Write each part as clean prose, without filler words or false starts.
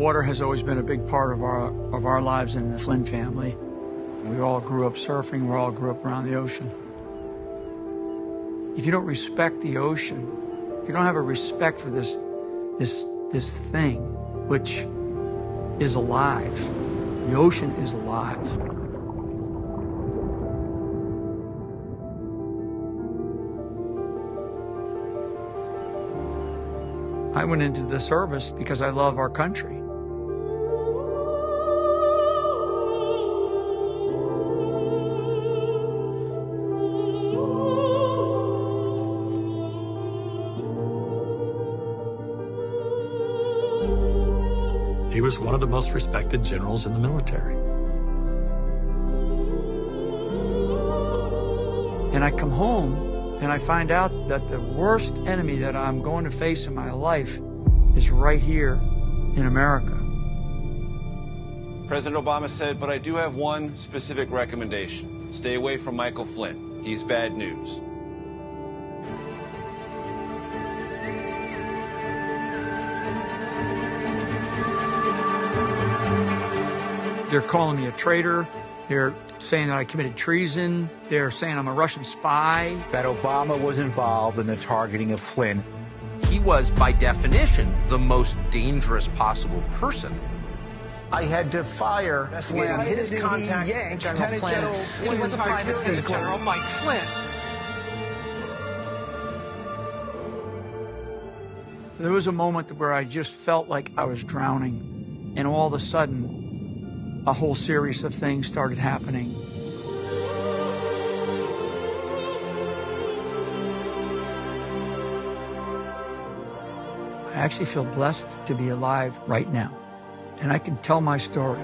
Water has always been a big part of our lives in the Flynn family. We all grew up surfing. We all grew up around the ocean. If you don't respect the ocean, if you don't have a respect for this thing, which is alive, the ocean is alive. I went into the service because I love our country. He was one of the most respected generals in the military. And I come home and I find out that the worst enemy that I'm going to face in my life is right here in America. President Obama said, but I do have one specific recommendation. Stay away from Michael Flynn. He's bad news. They're calling me a traitor. They're saying that I committed treason. They're saying I'm a Russian spy. That Obama was involved in the targeting of Flynn. He was, by definition, the most dangerous possible person. I had to fire Flynn. His contact, General Flynn. He was a private citizen, General Mike Flynn. There was a moment where I just felt like I was drowning, and all of a sudden, a whole series of things started happening. I actually feel blessed to be alive right now, and I can tell my story.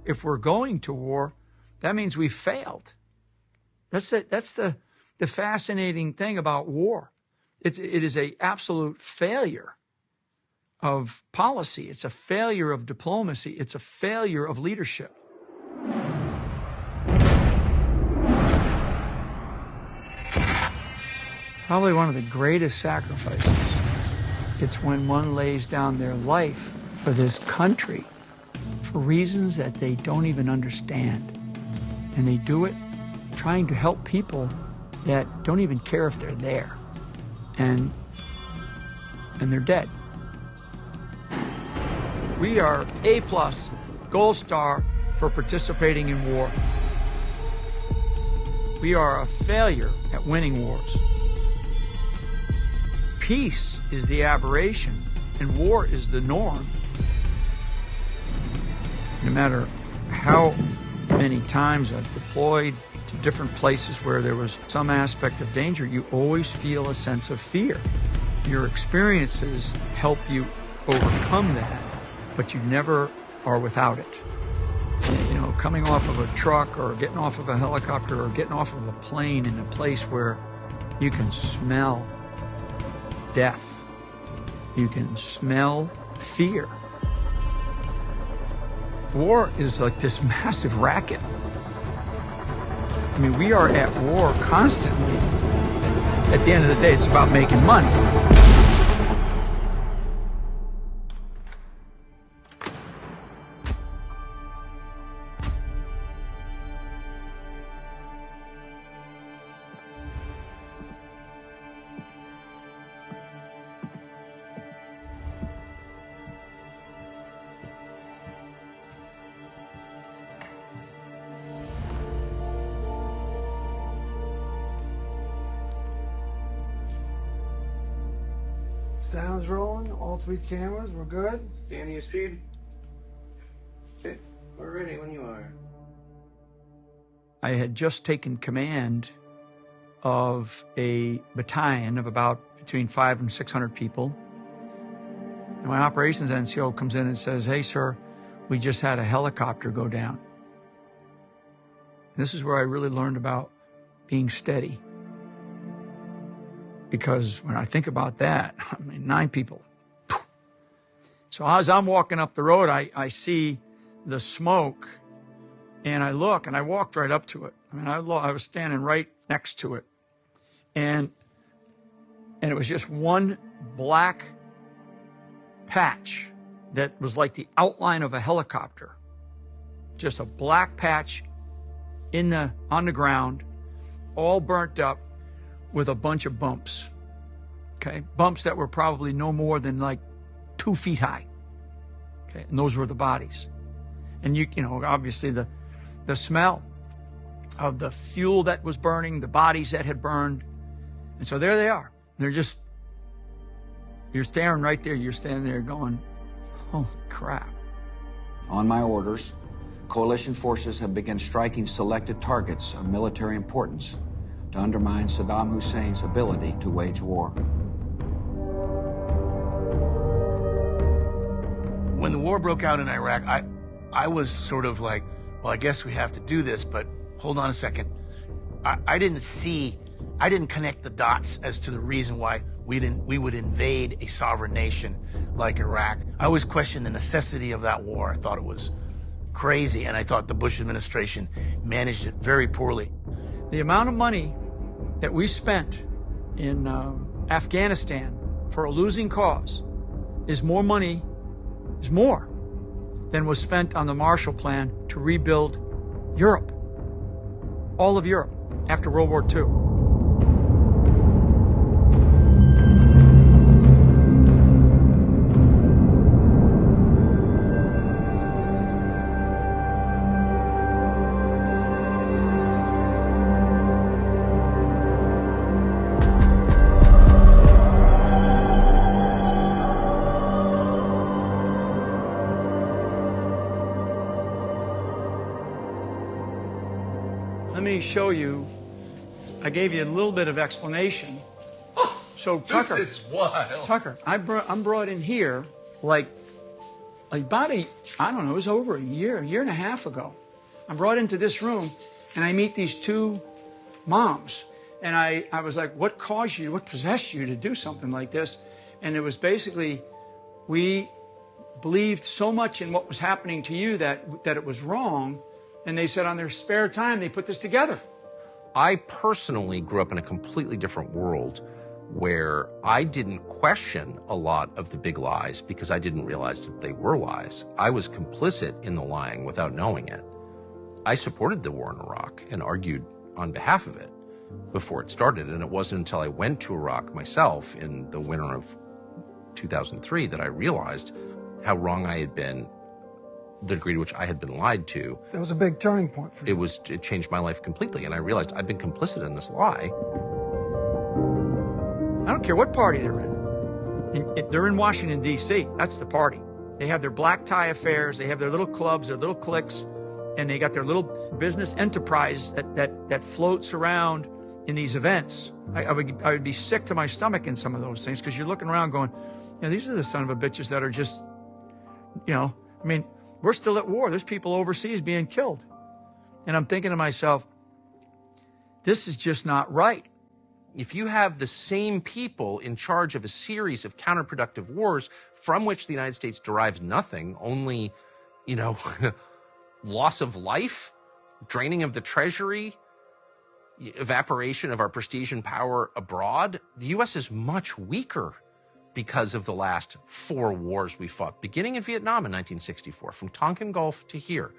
If we're going to war, that means we failed. That's the fascinating thing about war. It is an absolute failure of policy. It's a failure of diplomacy. It's a failure of leadership. Probably one of the greatest sacrifices. It's when one lays down their life for this country for reasons that they don't even understand. And they do it trying to help people that don't even care if they're there. And they're dead. We are A+, Gold Star for participating in war. We are a failure at winning wars. Peace is the aberration, and war is the norm. No matter how many times I've deployed to different places where there was some aspect of danger, you always feel a sense of fear. Your experiences help you overcome that, but you never are without it. You know, coming off of a truck or getting off of a helicopter or getting off of a plane in a place where you can smell death, you can smell fear. War is like this massive racket. I mean, we are at war constantly. At the end of the day, it's about making money. Sounds rolling, all 3 cameras, we're good. Danny, speed. Okay, we're ready when you are. I had just taken command of a battalion of about between 500 and 600 people. And my operations NCO comes in and says, "Hey, sir, we just had a helicopter go down." And this is where I really learned about being steady. Because when I think about that, I mean, 9 people, So as I'm walking up the road, I see the smoke, and I look, and I walked right up to it. I mean, I was standing right next to it, and it was just one black patch that was like the outline of a helicopter. Just a black patch on the ground, all burnt up with a bunch of bumps. Okay, bumps that were probably no more than like 2 feet high. Okay, and those were the bodies. And you know, obviously the smell of the fuel that was burning, the bodies that had burned. And so there they are. You're staring right there. You're standing there going, holy crap. On my orders, coalition forces have begun striking selected targets of military importance to undermine Saddam Hussein's ability to wage war. When the war broke out in Iraq, I was sort of like, well, I guess we have to do this, but hold on a second. I didn't connect the dots as to the reason why we would invade a sovereign nation like Iraq. I always questioned the necessity of that war. I thought it was crazy, and I thought the Bush administration managed it very poorly. The amount of money that we spent in Afghanistan for a losing cause is more than was spent on the Marshall Plan to rebuild Europe, all of Europe, after World War II. Let me show you. I gave you a little bit of explanation. So Tucker, this is wild. Tucker, I'm brought in here like about I don't know, it was over a year and a half ago. I'm brought into this room, and I meet these two moms, and I was like, what caused you, what possessed you to do something like this? And it was basically, we believed so much in what was happening to you that it was wrong. And they said on their spare time, they put this together. I personally grew up in a completely different world where I didn't question a lot of the big lies because I didn't realize that they were lies. I was complicit in the lying without knowing it. I supported the war in Iraq and argued on behalf of it before it started. And it wasn't until I went to Iraq myself in the winter of 2003 that I realized how wrong I had been, the degree to which I had been lied to. It was a big turning point for you. It changed my life completely, and I realized I'd been complicit in this lie. I don't care what party they're in. They're in Washington, D.C. That's the party. They have their black tie affairs, they have their little clubs, their little cliques, and they got their little business enterprise that floats around in these events. I would be sick to my stomach in some of those things, because you're looking around going, these are the son of a bitches that are just, I mean, we're still at war. There's people overseas being killed. And I'm thinking to myself, this is just not right. If you have the same people in charge of a series of counterproductive wars from which the United States derives nothing, only, loss of life, draining of the treasury, evaporation of our prestige and power abroad, the U.S. is much weaker because of the last 4 wars we fought, beginning in Vietnam in 1964, from Tonkin Gulf to here.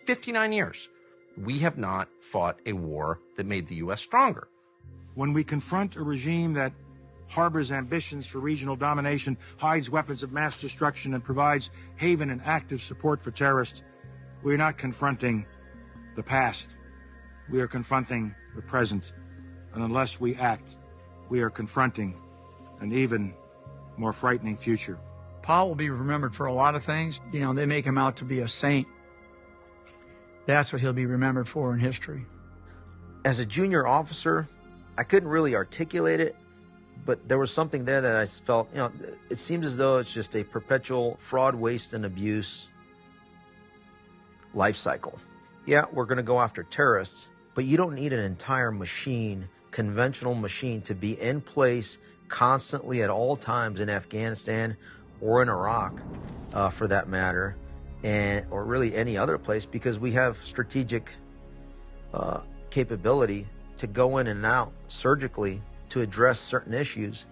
59 years. We have not fought a war that made the U.S. stronger. When we confront a regime that harbors ambitions for regional domination, hides weapons of mass destruction, and provides haven and active support for terrorists, we are not confronting the past. We are confronting the present. And unless we act, we are confronting an even more frightening future. Paul will be remembered for a lot of things. They make him out to be a saint. That's what he'll be remembered for in history. As a junior officer, I couldn't really articulate it, but there was something there that I felt, it seems as though it's just a perpetual fraud, waste, and abuse life cycle. Yeah, we're going to go after terrorists, but you don't need an entire machine, conventional machine, to be in place constantly at all times in Afghanistan or in Iraq, for that matter, or really any other place, because we have strategic capability to go in and out surgically to address certain issues,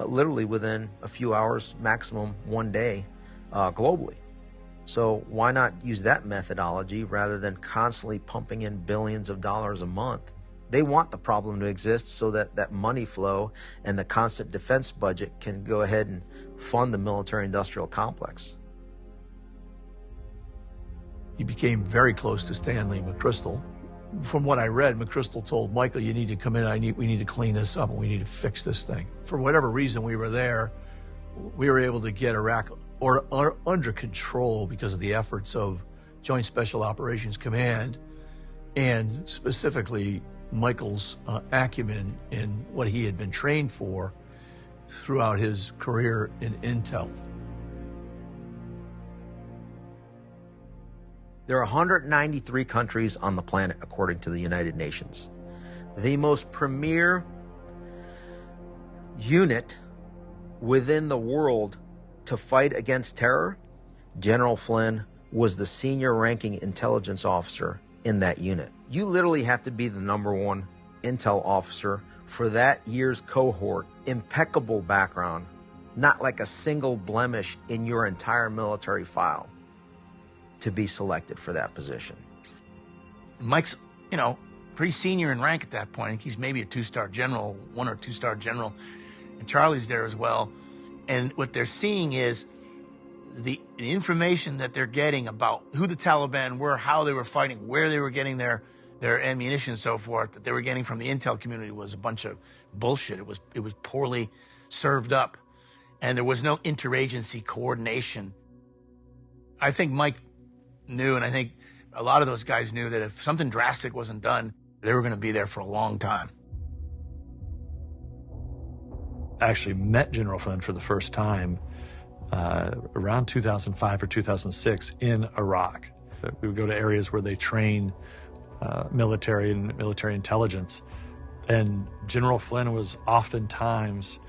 literally within a few hours, maximum one day, globally. So why not use that methodology rather than constantly pumping in billions of dollars a month? They want the problem to exist so that that money flow and the constant defense budget can go ahead and fund the military-industrial complex. He became very close to Stanley McChrystal. From what I read, McChrystal told Michael, you need to come in, we need to clean this up and we need to fix this thing. For whatever reason we were there, we were able to get Iraq under control because of the efforts of Joint Special Operations Command and specifically Michael's acumen in what he had been trained for throughout his career in intel. There are 193 countries on the planet, according to the United Nations. The most premier unit within the world to fight against terror, General Flynn was the senior ranking intelligence officer in that unit. You literally have to be the #1 intel officer for that year's cohort. Impeccable background, not like a single blemish in your entire military file to be selected for that position. Mike's, pretty senior in rank at that point. I think he's maybe a 2-star general, 1 or 2-star general. And Charlie's there as well. And what they're seeing is the information that they're getting about who the Taliban were, how they were fighting, where they were getting their ammunition and so forth, that they were getting from the intel community was a bunch of bullshit. It was poorly served up. And there was no interagency coordination. I think Mike knew, and I think a lot of those guys knew, that if something drastic wasn't done, they were going to be there for a long time. I actually met General Flynn for the first time around 2005 or 2006 in Iraq. We would go to areas where they train military and military intelligence. And General Flynn was oftentimes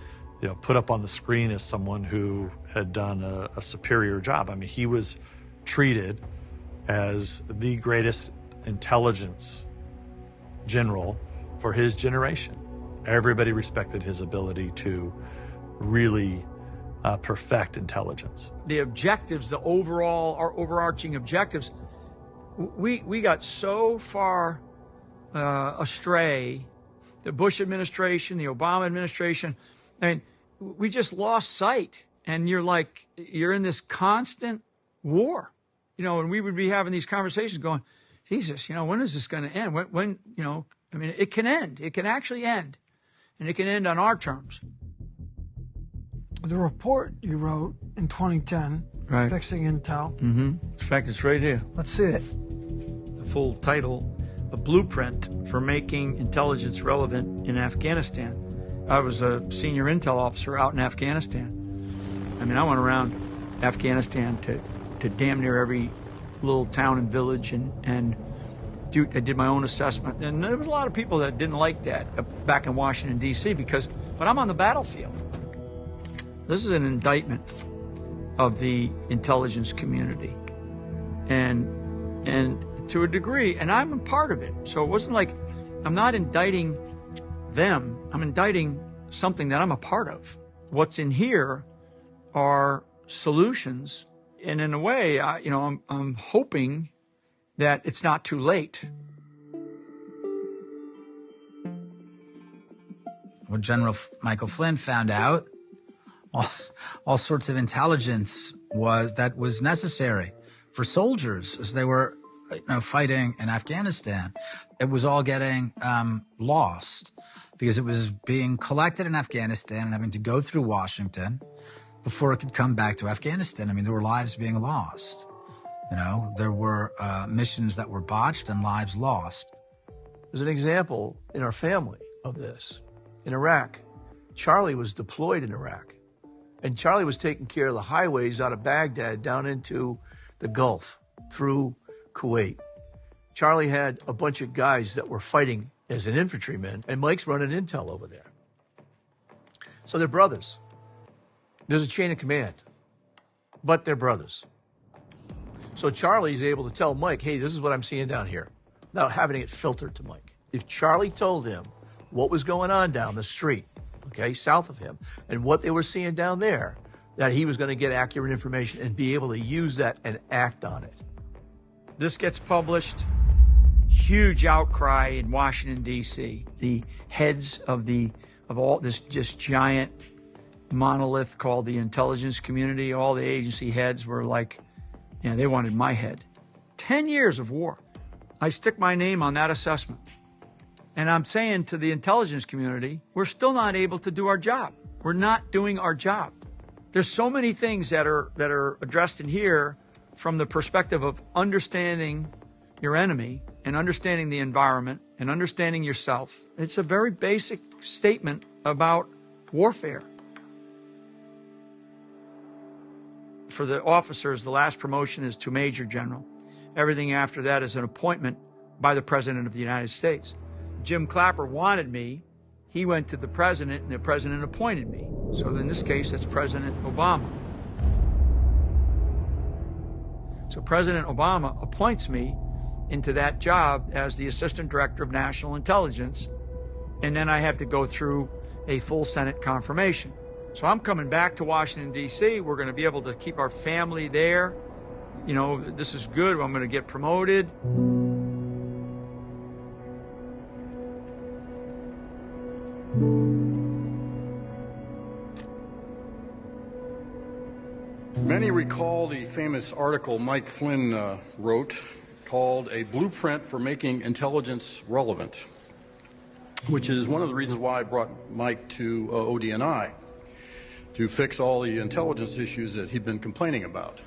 put up on the screen as someone who had done a superior job. I mean, he was treated as the greatest intelligence general for his generation. Everybody respected his ability to really perfect intelligence. The objectives, our overarching objectives, we got so far astray. The Bush administration, the Obama administration, I mean, we just lost sight. And you're in this constant war. And we would be having these conversations going, Jesus, when is this going to end? When, it can end. It can actually end. And it can end on our terms. The report you wrote in 2010, right. Fixing Intel. Mm-hmm. In fact, it's right here. Let's see it. The full title, A Blueprint for Making Intelligence Relevant in Afghanistan. I was a senior intel officer out in Afghanistan. I mean, I went around Afghanistan to damn near every little town and village and I did my own assessment. And there was a lot of people that didn't like that back in Washington, D.C. but I'm on the battlefield. This is an indictment of the intelligence community. And to a degree, and I'm a part of it. So it wasn't like I'm not indicting them. I'm indicting something that I'm a part of. What's in here are solutions. And in a way, I'm hoping that it's not too late. When General Michael Flynn found out, all sorts of intelligence was necessary for soldiers as they were fighting in Afghanistan. It was all getting lost because it was being collected in Afghanistan and having to go through Washington before it could come back to Afghanistan. I mean, there were lives being lost. There were missions that were botched and lives lost. There's an example in our family of this. In Iraq, Charlie was deployed in Iraq. And Charlie was taking care of the highways out of Baghdad down into the Gulf through Kuwait. Charlie had a bunch of guys that were fighting as an infantryman, and Mike's running intel over there. So they're brothers. There's a chain of command. but they're brothers. So Charlie's able to tell Mike, hey, this is what I'm seeing down here, without having it filtered to Mike. If Charlie told him what was going on down the street, okay, south of him, and what they were seeing down there, that he was going to get accurate information and be able to use that and act on it. This gets published, huge outcry in Washington, D.C. The heads of all this just giant monolith called the intelligence community, all the agency heads were like, you know, they wanted my head. 10 years of war. I stick my name on that assessment. And I'm saying to the intelligence community, we're still not able to do our job. We're not doing our job. There's so many things that are addressed in here from the perspective of understanding your enemy and understanding the environment and understanding yourself. It's a very basic statement about warfare. For the officers, the last promotion is to Major General. Everything after that is an appointment by the President of the United States. Jim Clapper wanted me. He went to the President, and the President appointed me. So in this case, that's President Obama. So President Obama appoints me into that job as the Assistant Director of National Intelligence, and then I have to go through a full Senate confirmation. So I'm coming back to Washington, D.C. We're going to be able to keep our family there. You know, this is good. I'm going to get promoted. Many recall the famous article Mike Flynn wrote called A Blueprint for Making Intelligence Relevant, which is one of the reasons why I brought Mike to ODNI, to fix all the intelligence issues that he'd been complaining about.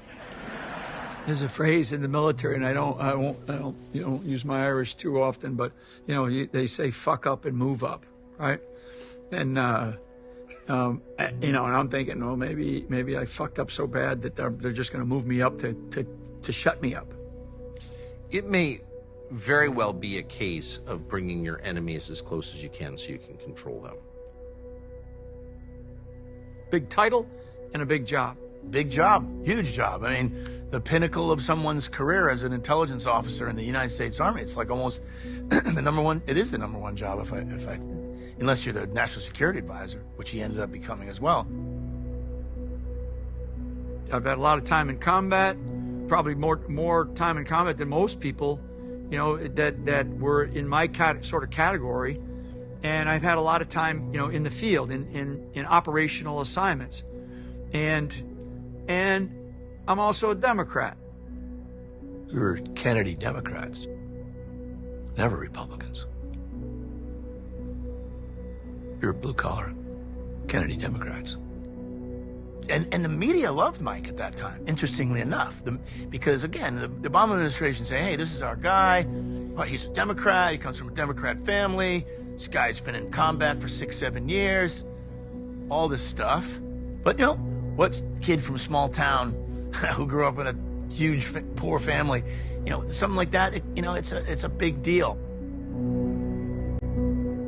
There's a phrase in the military, and I don't use my Irish too often, but you know, they say "fuck up and move up," right? And and I'm thinking, well, maybe I fucked up so bad that they're just going to move me up to shut me up. It may very well be a case of bringing your enemies as close as you can so you can control them. Big title and a big job. Big job, huge job. I mean, the pinnacle of someone's career as an intelligence officer in the United States Army. It's like almost the number one. It is the number one job unless you're the national security advisor, which he ended up becoming as well. I've had a lot of time in combat, probably more time in combat than most people, you know, that were in my sort of category. And I've had a lot of time, you know, in the field, in operational assignments. And I'm also a Democrat. We were Kennedy Democrats, never Republicans. You're blue-collar Kennedy Democrats. And the media loved Mike at that time, interestingly enough, because, again, the Obama administration saying, hey, this is our guy. Well, he's a Democrat. He comes from a Democrat family. This guy's been in combat for 6-7 years. All this stuff. But, you know, what kid from a small town who grew up in a huge, poor family, you know, something like that, it's a big deal.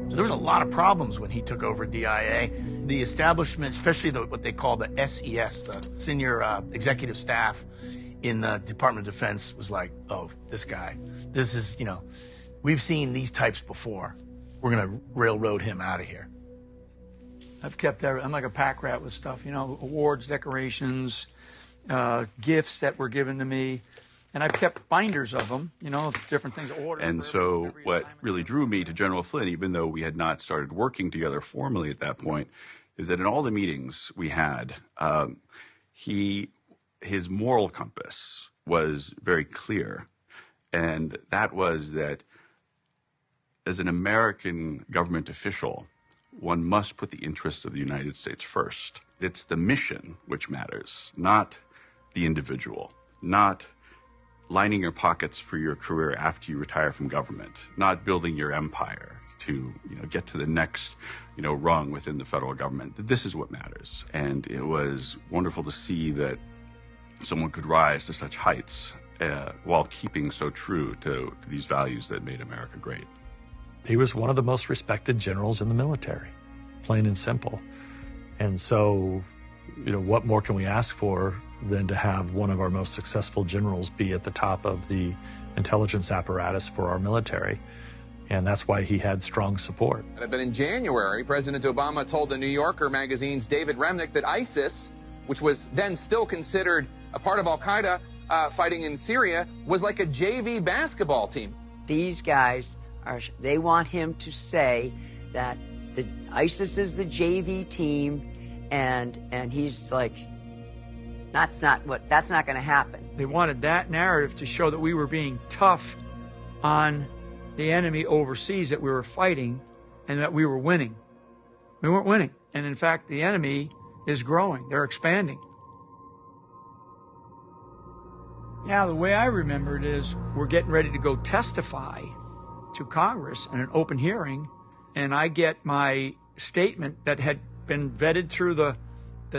So there was a lot of problems when he took over DIA. The establishment, especially what they call the SES, the senior executive staff in the Department of Defense, was like, oh, this guy, this is, you know, we've seen these types before. We're going to railroad him out of here. I've kept everything. I'm like a pack rat with stuff, you know, awards, decorations, gifts that were given to me. And I've kept binders of them, you know, different things. Orders. And so what really drew me to General Flynn, even though we had not started working together formally at that point, is that in all the meetings we had, his moral compass was very clear. And that was that as an American government official, one must put the interests of the United States first. It's the mission which matters, not the individual, not lining your pockets for your career after you retire from government, not building your empire to, you know, get to the next, you know, rung within the federal government. This is what matters. And it was wonderful to see that someone could rise to such heights while keeping so true to these values that made America great. He was one of the most respected generals in the military, plain and simple. And so, you know, what more can we ask for than to have one of our most successful generals be at the top of the intelligence apparatus for our military. And that's why he had strong support. But in January, President Obama told the New Yorker magazine's David Remnick that ISIS, which was then still considered a part of al-Qaeda fighting in Syria, was like a JV basketball team. These guys they want him to say that ISIS is the JV team, and he's like, that's not going to happen. They wanted that narrative to show that we were being tough on the enemy overseas that we were fighting and that we were winning. We weren't winning. And in fact, the enemy is growing. They're expanding. Now, the way I remember it is we're getting ready to go testify to Congress in an open hearing, and I get my statement that had been vetted through the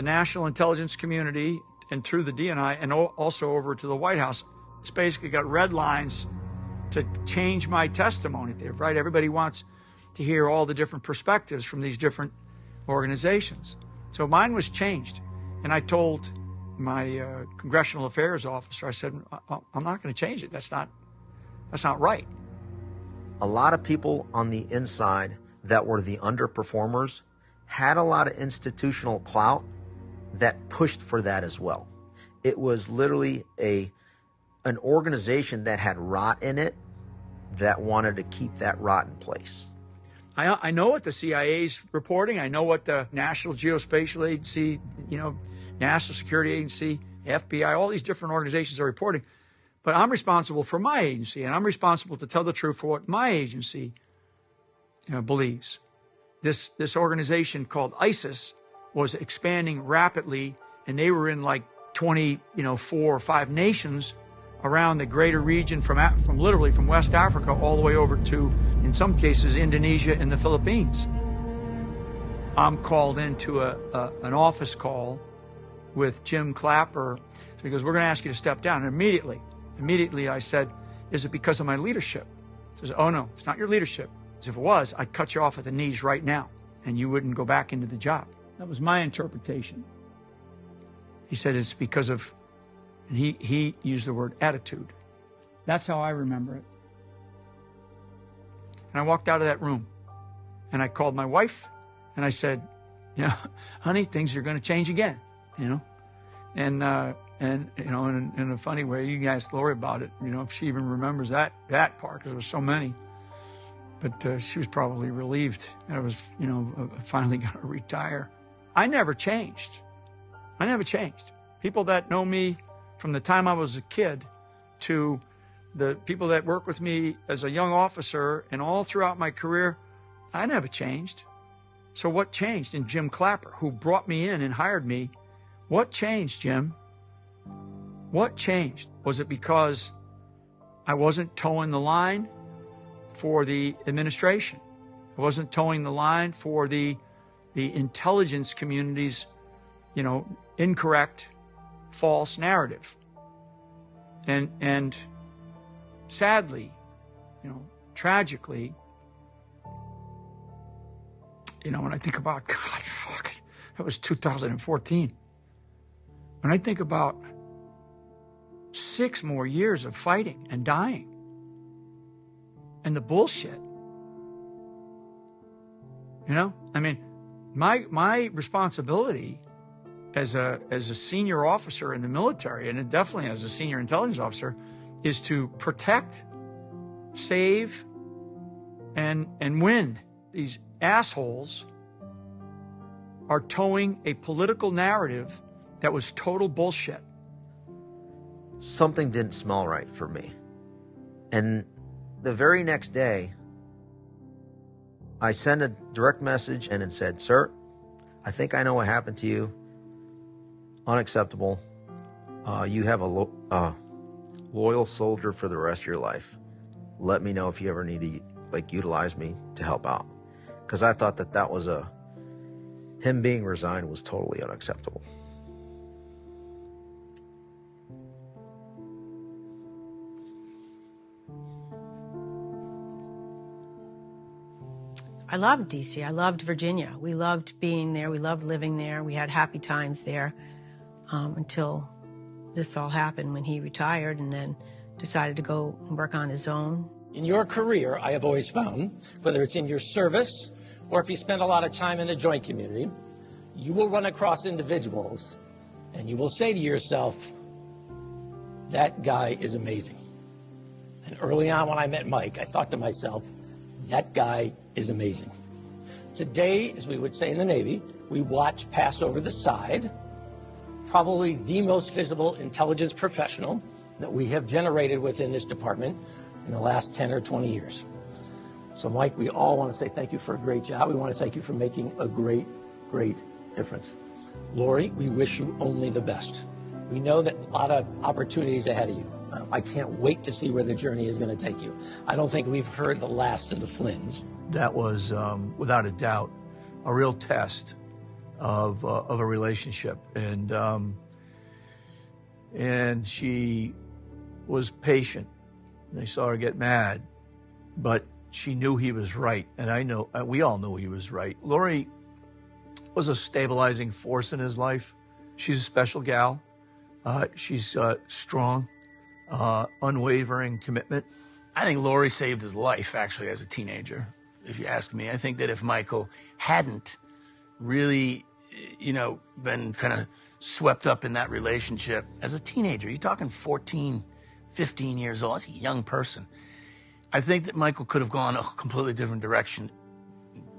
national intelligence community and through the DNI and also over to the White House. It's basically got red lines to change my testimony there, right? Everybody wants to hear all the different perspectives from these different organizations. So mine was changed. And I told my congressional affairs officer, I said, I'm not going to change it. That's not right. A lot of people on the inside that were the underperformers had a lot of institutional clout that pushed for that as well. It was literally an organization that had rot in it that wanted to keep that rot in place. I know what the CIA's reporting. I know what the National Geospatial Agency, National Security Agency, FBI, all these different organizations are reporting. But I'm responsible for my agency, and I'm responsible to tell the truth for what my agency believes. This organization called ISIS was expanding rapidly, and they were in like 4 or 5 nations around the greater region from literally from West Africa all the way over to, in some cases, Indonesia and the Philippines. I'm called into an office call with Jim Clapper. So he goes, we're going to ask you to step down. And immediately I said, is it because of my leadership? He says, oh no, it's not your leadership. Because if it was, I'd cut you off at the knees right now and you wouldn't go back into the job. That was my interpretation. He said it's because of, and he used the word attitude. That's how I remember it. And I walked out of that room and I called my wife and I said, honey, things are going to change again, and in a funny way, you guys Lori about it, if she even remembers that part, because there was so many. But she was probably relieved that I was, finally going to retire. I never changed. People that know me from the time I was a kid to the people that work with me as a young officer and all throughout my career, I never changed. So what changed? And Jim Clapper, who brought me in and hired me, what changed, Jim? What changed? Was it because I wasn't towing the line for the administration? I wasn't towing the line for the intelligence community's, incorrect, false narrative. And sadly, tragically, when I think about, that was 2014. When I think about 6 more years of fighting and dying and the bullshit, my responsibility as a senior officer in the military, and definitely as a senior intelligence officer, is to protect, save, and win. These assholes are towing a political narrative that was total bullshit. Something didn't smell right for me. And the very next day, I sent a direct message and it said, sir, I think I know what happened to you. Unacceptable. You have a loyal soldier for the rest of your life. Let me know if you ever need to utilize me to help out. Because I thought that was him being resigned was totally unacceptable. I loved DC. I loved Virginia. We loved being there. We loved living there. We had happy times there until This all happened when he retired and then decided to go and work on his own. In your career, I have always found, whether it's in your service or if you spend a lot of time in the joint community, you will run across individuals and you will say to yourself, that guy is amazing. And early on when I met Mike, I thought to myself, that guy is amazing. Today, as we would say in the Navy, we watch pass over the side, probably the most visible intelligence professional that we have generated within this department in the last 10 or 20 years. So Mike, we all want to say thank you for a great job. We want to thank you for making a great, great difference. Lori, we wish you only the best. We know that a lot of opportunities ahead of you. I can't wait to see where the journey is going to take you. I don't think we've heard the last of the Flynns. That was, without a doubt, a real test of a relationship. And she was patient. They saw her get mad, but she knew he was right. And I know, we all knew he was right. Lori was a stabilizing force in his life. She's a special gal. She's strong, unwavering commitment. I think Lori saved his life, actually, as a teenager, if you ask me. I think that if Michael hadn't really, been kind of swept up in that relationship as a teenager, you're talking 14, 15 years old, that's a young person. I think that Michael could have gone a completely different direction.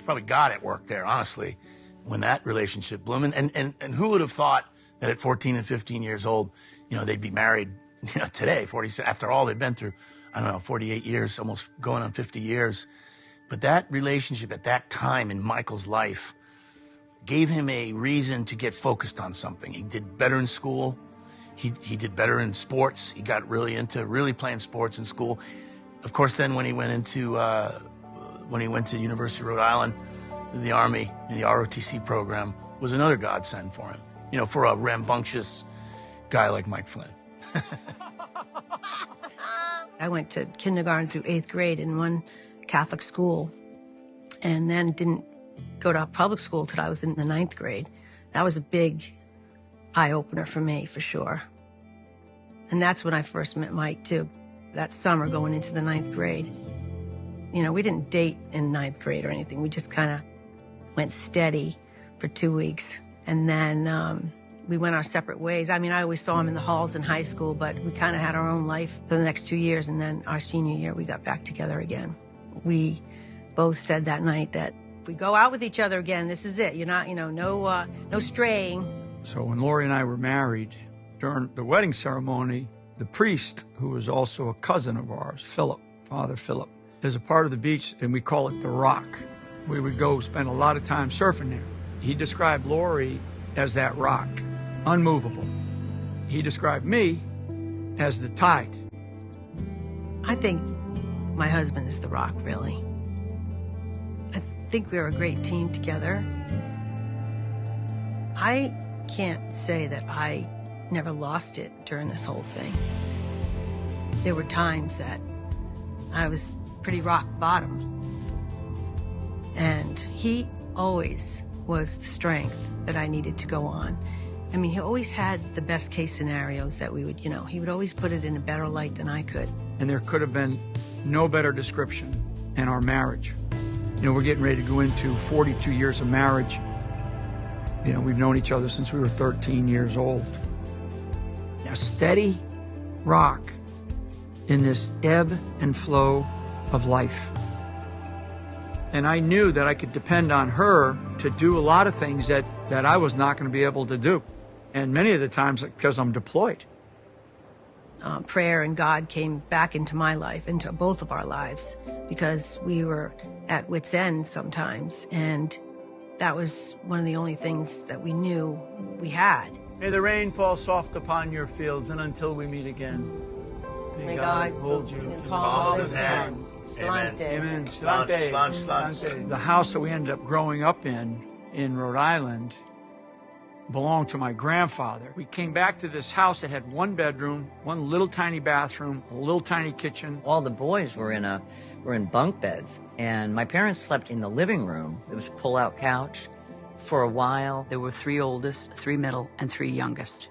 Probably God at work there, honestly, when that relationship bloomed. And who would have thought that at 14 and 15 years old, they'd be married, today, after all they've been through, 48 years, almost going on 50 years. But that relationship at that time in Michael's life gave him a reason to get focused on something. He did better in school. He did better in sports. He got really into playing sports in school. Of course, then when he went into University of Rhode Island, the Army, in the ROTC program, was another godsend for him. For a rambunctious guy like Mike Flynn. I went to kindergarten through 8th grade in one Catholic school and then didn't go to public school till I was in the 9th grade. That was a big eye-opener for me, for sure. And that's when I first met Mike, too. That summer going into the 9th grade. We didn't date in 9th grade or anything. We just kind of went steady for 2 weeks. And then we went our separate ways. I always saw him in the halls in high school, but we kind of had our own life for the next 2 years. And then our senior year, we got back together again. We both said that night that if we go out with each other again, this is it. You're not, no straying. So when Lori and I were married, during the wedding ceremony, the priest, who was also a cousin of ours, Philip, Father Philip, is a part of the beach, and we call it the Rock. We would go spend a lot of time surfing there. He described Lori as that rock, unmovable. He described me as the tide. I think my husband is the rock, really. I think we're a great team together. I can't say that I never lost it during this whole thing. There were times that I was pretty rock bottom. And he always was the strength that I needed to go on. He always had the best case scenarios that we would, he would always put it in a better light than I could. And there could have been no better description in our marriage. We're getting ready to go into 42 years of marriage. We've known each other since we were 13 years old. A steady rock in this ebb and flow of life. And I knew that I could depend on her to do a lot of things that I was not going to be able to do. And many of the times because I'm deployed. Prayer and God came back into my life, into both of our lives, because we were at wit's end sometimes. And that was one of the only things that we knew we had. May the rain fall soft upon your fields, and until we meet again, may God hold you in the palm of his hand. Slante. Amen. Slante. Slante. The house that we ended up growing up in Rhode Island belonged to my grandfather. We came back to this house that had one bedroom, one little tiny bathroom, a little tiny kitchen. All the boys were in bunk beds, and my parents slept in the living room. It was a pull-out couch. For a while, there were 3 oldest, 3 middle, and 3 youngest.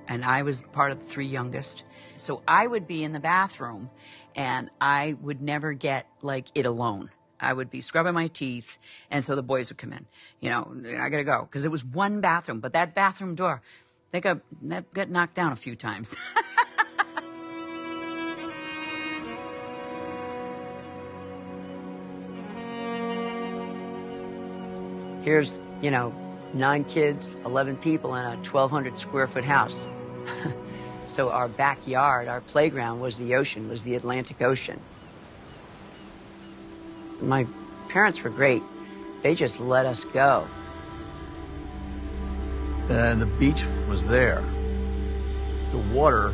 and I was part of the 3 youngest. So I would be in the bathroom, and I would never get, like, it alone. I would be scrubbing my teeth, and so the boys would come in. You know, I gotta go, because it was one bathroom, but that bathroom door, that got knocked down a few times. Here's, you know, 9 kids, 11 people in a 1,200 square foot house. So our backyard, our playground was the ocean, was the Atlantic Ocean. My parents were great. They just let us go. And the beach was there. The water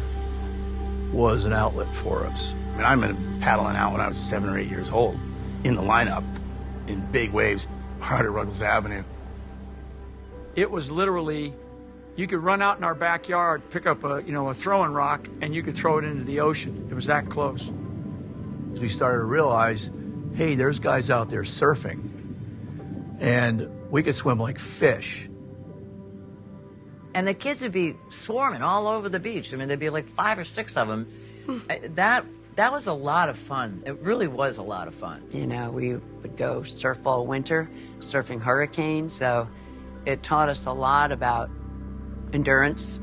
was an outlet for us. I mean, I remember paddling out when I was 7 or 8 years old in the lineup in big waves, hard at Ruggles Avenue. It was literally, you could run out in our backyard, pick up a throwing rock, and you could throw it into the ocean. It was that close. We started to realize, hey, there's guys out there surfing, and we could swim like fish. And the kids would be swarming all over the beach. I mean, there'd be like 5 or 6 of them. That was a lot of fun. It really was a lot of fun. You know, we would go surf all winter, surfing hurricanes. So it taught us a lot about endurance,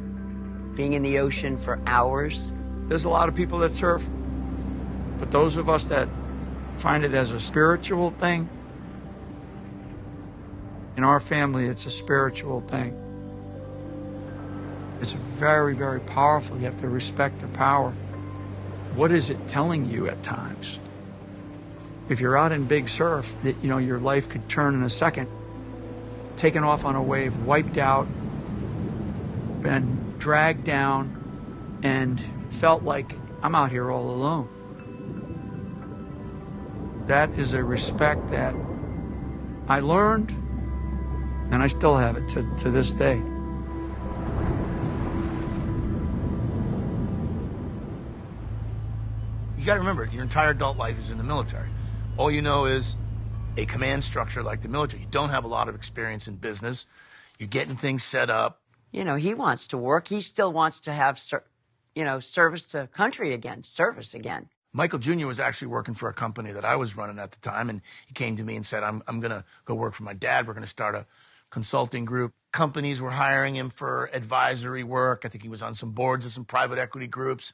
being in the ocean for hours. There's a lot of people that surf, but those of us that find it as a spiritual thing, in our family, it's a spiritual thing. It's very, very powerful. You have to respect the power. What is it telling you at times? If you're out in big surf, that your life could turn in a second. Taken off on a wave, wiped out, been dragged down, and felt like I'm out here all alone. That is a respect that I learned, and I still have it to this day. You got to remember, your entire adult life is in the military. All you know is a command structure like the military. You don't have a lot of experience in business. You're getting things set up. You know, he wants to work. He still wants to have, service to country again, service again. Michael Jr. was actually working for a company that I was running at the time, and he came to me and said, I'm going to go work for my dad. We're going to start a consulting group. Companies were hiring him for advisory work. I think he was on some boards of some private equity groups.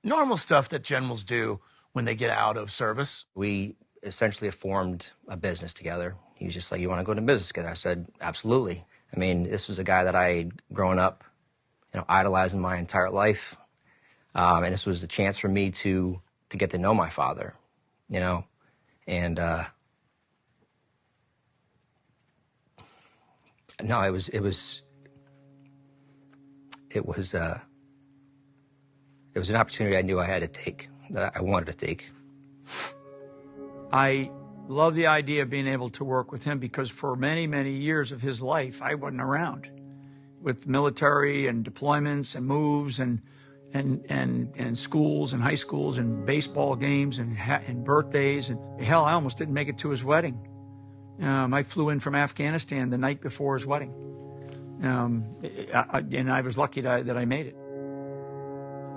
Normal stuff that generals do when they get out of service. We essentially formed a business together. He was just like, you want to go into business together? I said, absolutely. I mean, this was a guy that I had grown up, idolizing my entire life. And this was a chance for me to get to know my father, and no, it was an opportunity I knew I had to take, that I wanted to take. I love the idea of being able to work with him because for many, many years of his life, I wasn't around with military and deployments and moves and schools and high schools and baseball games and birthdays. And hell, I almost didn't make it to his wedding. I flew in from Afghanistan the night before his wedding. And I was lucky that I made it.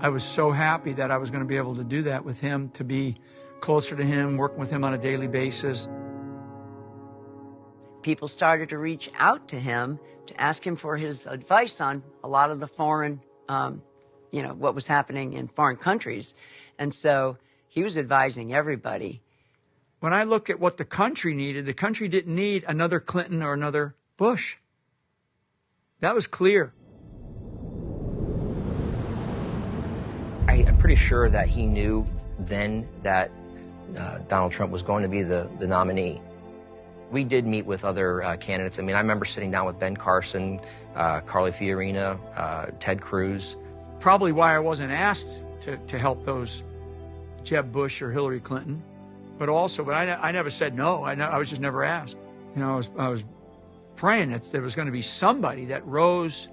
I was so happy that I was going to be able to do that with him, to be closer to him, working with him on a daily basis. People started to reach out to him to ask him for his advice on a lot of the foreign, what was happening in foreign countries. And so he was advising everybody. When I look at what the country needed, the country didn't need another Clinton or another Bush. That was clear. I'm pretty sure that he knew then that Donald Trump was going to be the nominee. We did meet with other candidates. I mean, I remember sitting down with Ben Carson, Carly Fiorina, Ted Cruz. Probably why I wasn't asked to help those Jeb Bush or Hillary Clinton, but I never said no. I was just never asked. I was praying that there was going to be somebody that rose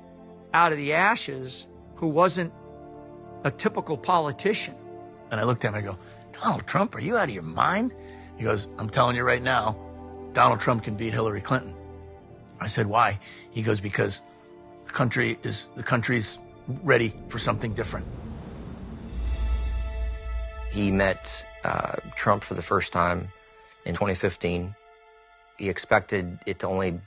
out of the ashes who wasn't a typical politician. And I looked at him and I go, Donald Trump, are you out of your mind? He goes, I'm telling you right now, Donald Trump can beat Hillary Clinton. I said, why? He goes, because the country's ready for something different. He met Trump for the first time in 2015. He expected it to only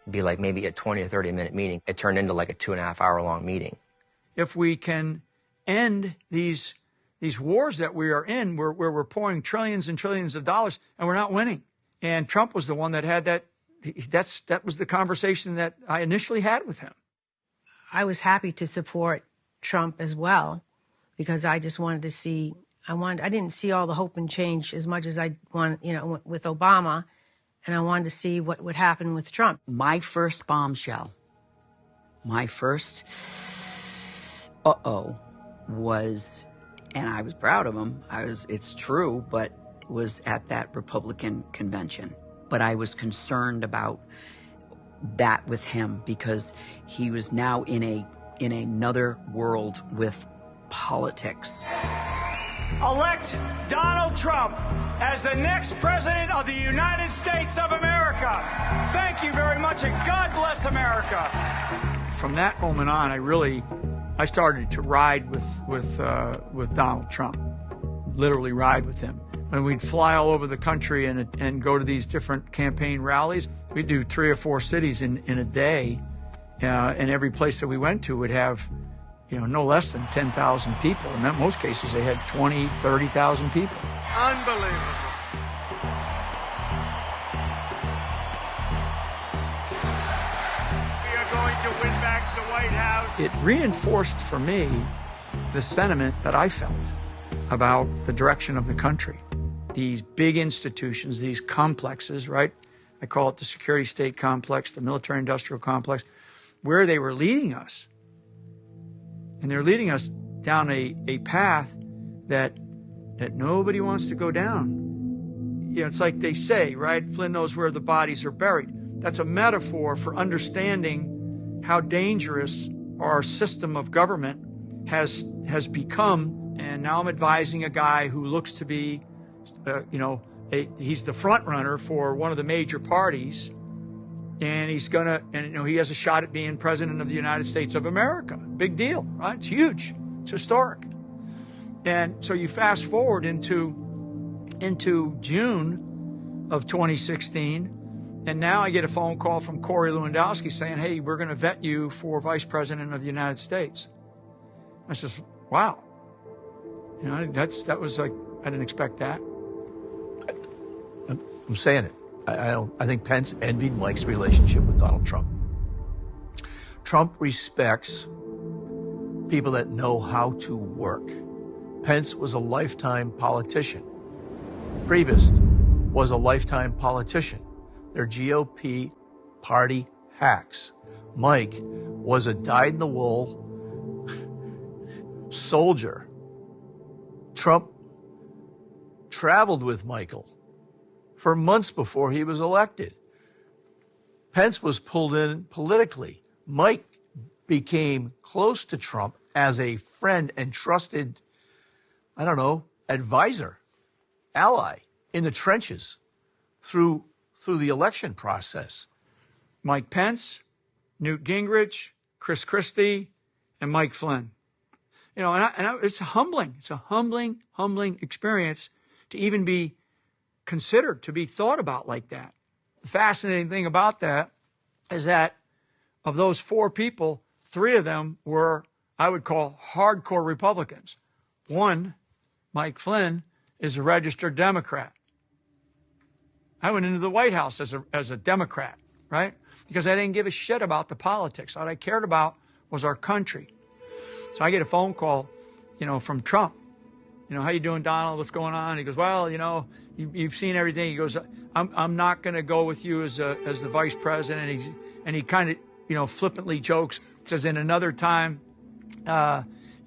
be like maybe a 20 or 30-minute meeting. It turned into like a 2.5-hour-long meeting. If we can end these wars that we are in, where we're pouring trillions and trillions of dollars and we're not winning. And Trump was the one that had that. That was the conversation that I initially had with him. I was happy to support Trump as well, because I just wanted to see. I didn't see all the hope and change as much as I want, with Obama, and I wanted to see what would happen with Trump. My first bombshell, was, and I was proud of him. It's true, but it was at that Republican convention. But I was concerned about that with him, because he was now in another world with politics. Elect Donald Trump as the next president of the United States of America. Thank you very much, and God bless America. From that moment on, I started to ride with Donald Trump, literally ride with him. And we'd fly all over the country and go to these different campaign rallies. We'd do 3 or 4 cities in a day, and every place that we went to would have, no less than 10,000 people. And in most cases, they had 20, 30,000 people. Unbelievable. We are going to win back the White House. It reinforced for me the sentiment that I felt about the direction of the country. These big institutions, these complexes, right? I call it the security state complex, the military-industrial complex, where they were leading us. And they're leading us down a path that nobody wants to go down. It's like they say, right? Flynn knows where the bodies are buried. That's a metaphor for understanding how dangerous our system of government has become. And now I'm advising a guy who looks to be, he's the front runner for one of the major parties. And he has a shot at being president of the United States of America. Big deal, right? It's huge. It's historic. And so you fast forward into June of 2016, and now I get a phone call from Corey Lewandowski saying, hey, we're going to vet you for vice president of the United States. I said, wow. That was like, I didn't expect that. I'm saying it. I think Pence envied Mike's relationship with Donald Trump. Trump respects people that know how to work. Pence was a lifetime politician. Priebus was a lifetime politician. They're GOP party hacks. Mike was a dyed-in-the-wool soldier. Trump traveled with Michael for months before he was elected. Pence was pulled in politically. Mike became close to Trump as a friend and trusted, advisor, ally in the trenches through the election process. Mike Pence, Newt Gingrich, Chris Christie, and Mike Flynn. It's humbling. It's a humbling experience to even be considered, to be thought about like that. The fascinating thing about that is that of those 4 people, 3 of them were, I would call, hardcore Republicans. One, Mike Flynn, is a registered Democrat. I went into the White House as a Democrat, right? Because I didn't give a shit about the politics. All I cared about was our country. So I get a phone call, from Trump. How you doing, Donald? What's going on? He goes, well, you've seen everything. He goes, I'm not going to go with you as the vice president. And he kind of, flippantly jokes, says in another time,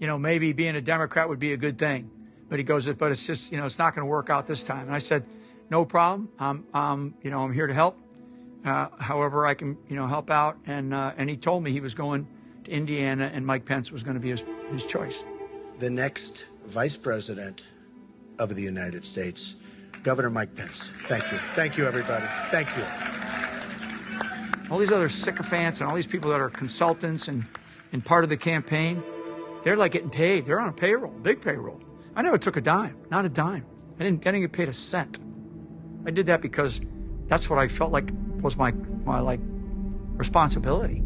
maybe being a Democrat would be a good thing. But he goes, but it's just, it's not going to work out this time. And I said, no problem. I'm here to help. However I can, help out. And he told me he was going to Indiana and Mike Pence was going to be his choice. The next Vice President of the United States, Governor Mike Pence. Thank you. Thank you, everybody. Thank you. All these other sycophants and all these people that are consultants and and part of the campaign, they're like getting paid. They're on a payroll, big payroll. I never took a dime, not a dime. I didn't get paid a cent. I did that because that's what I felt like was my like responsibility.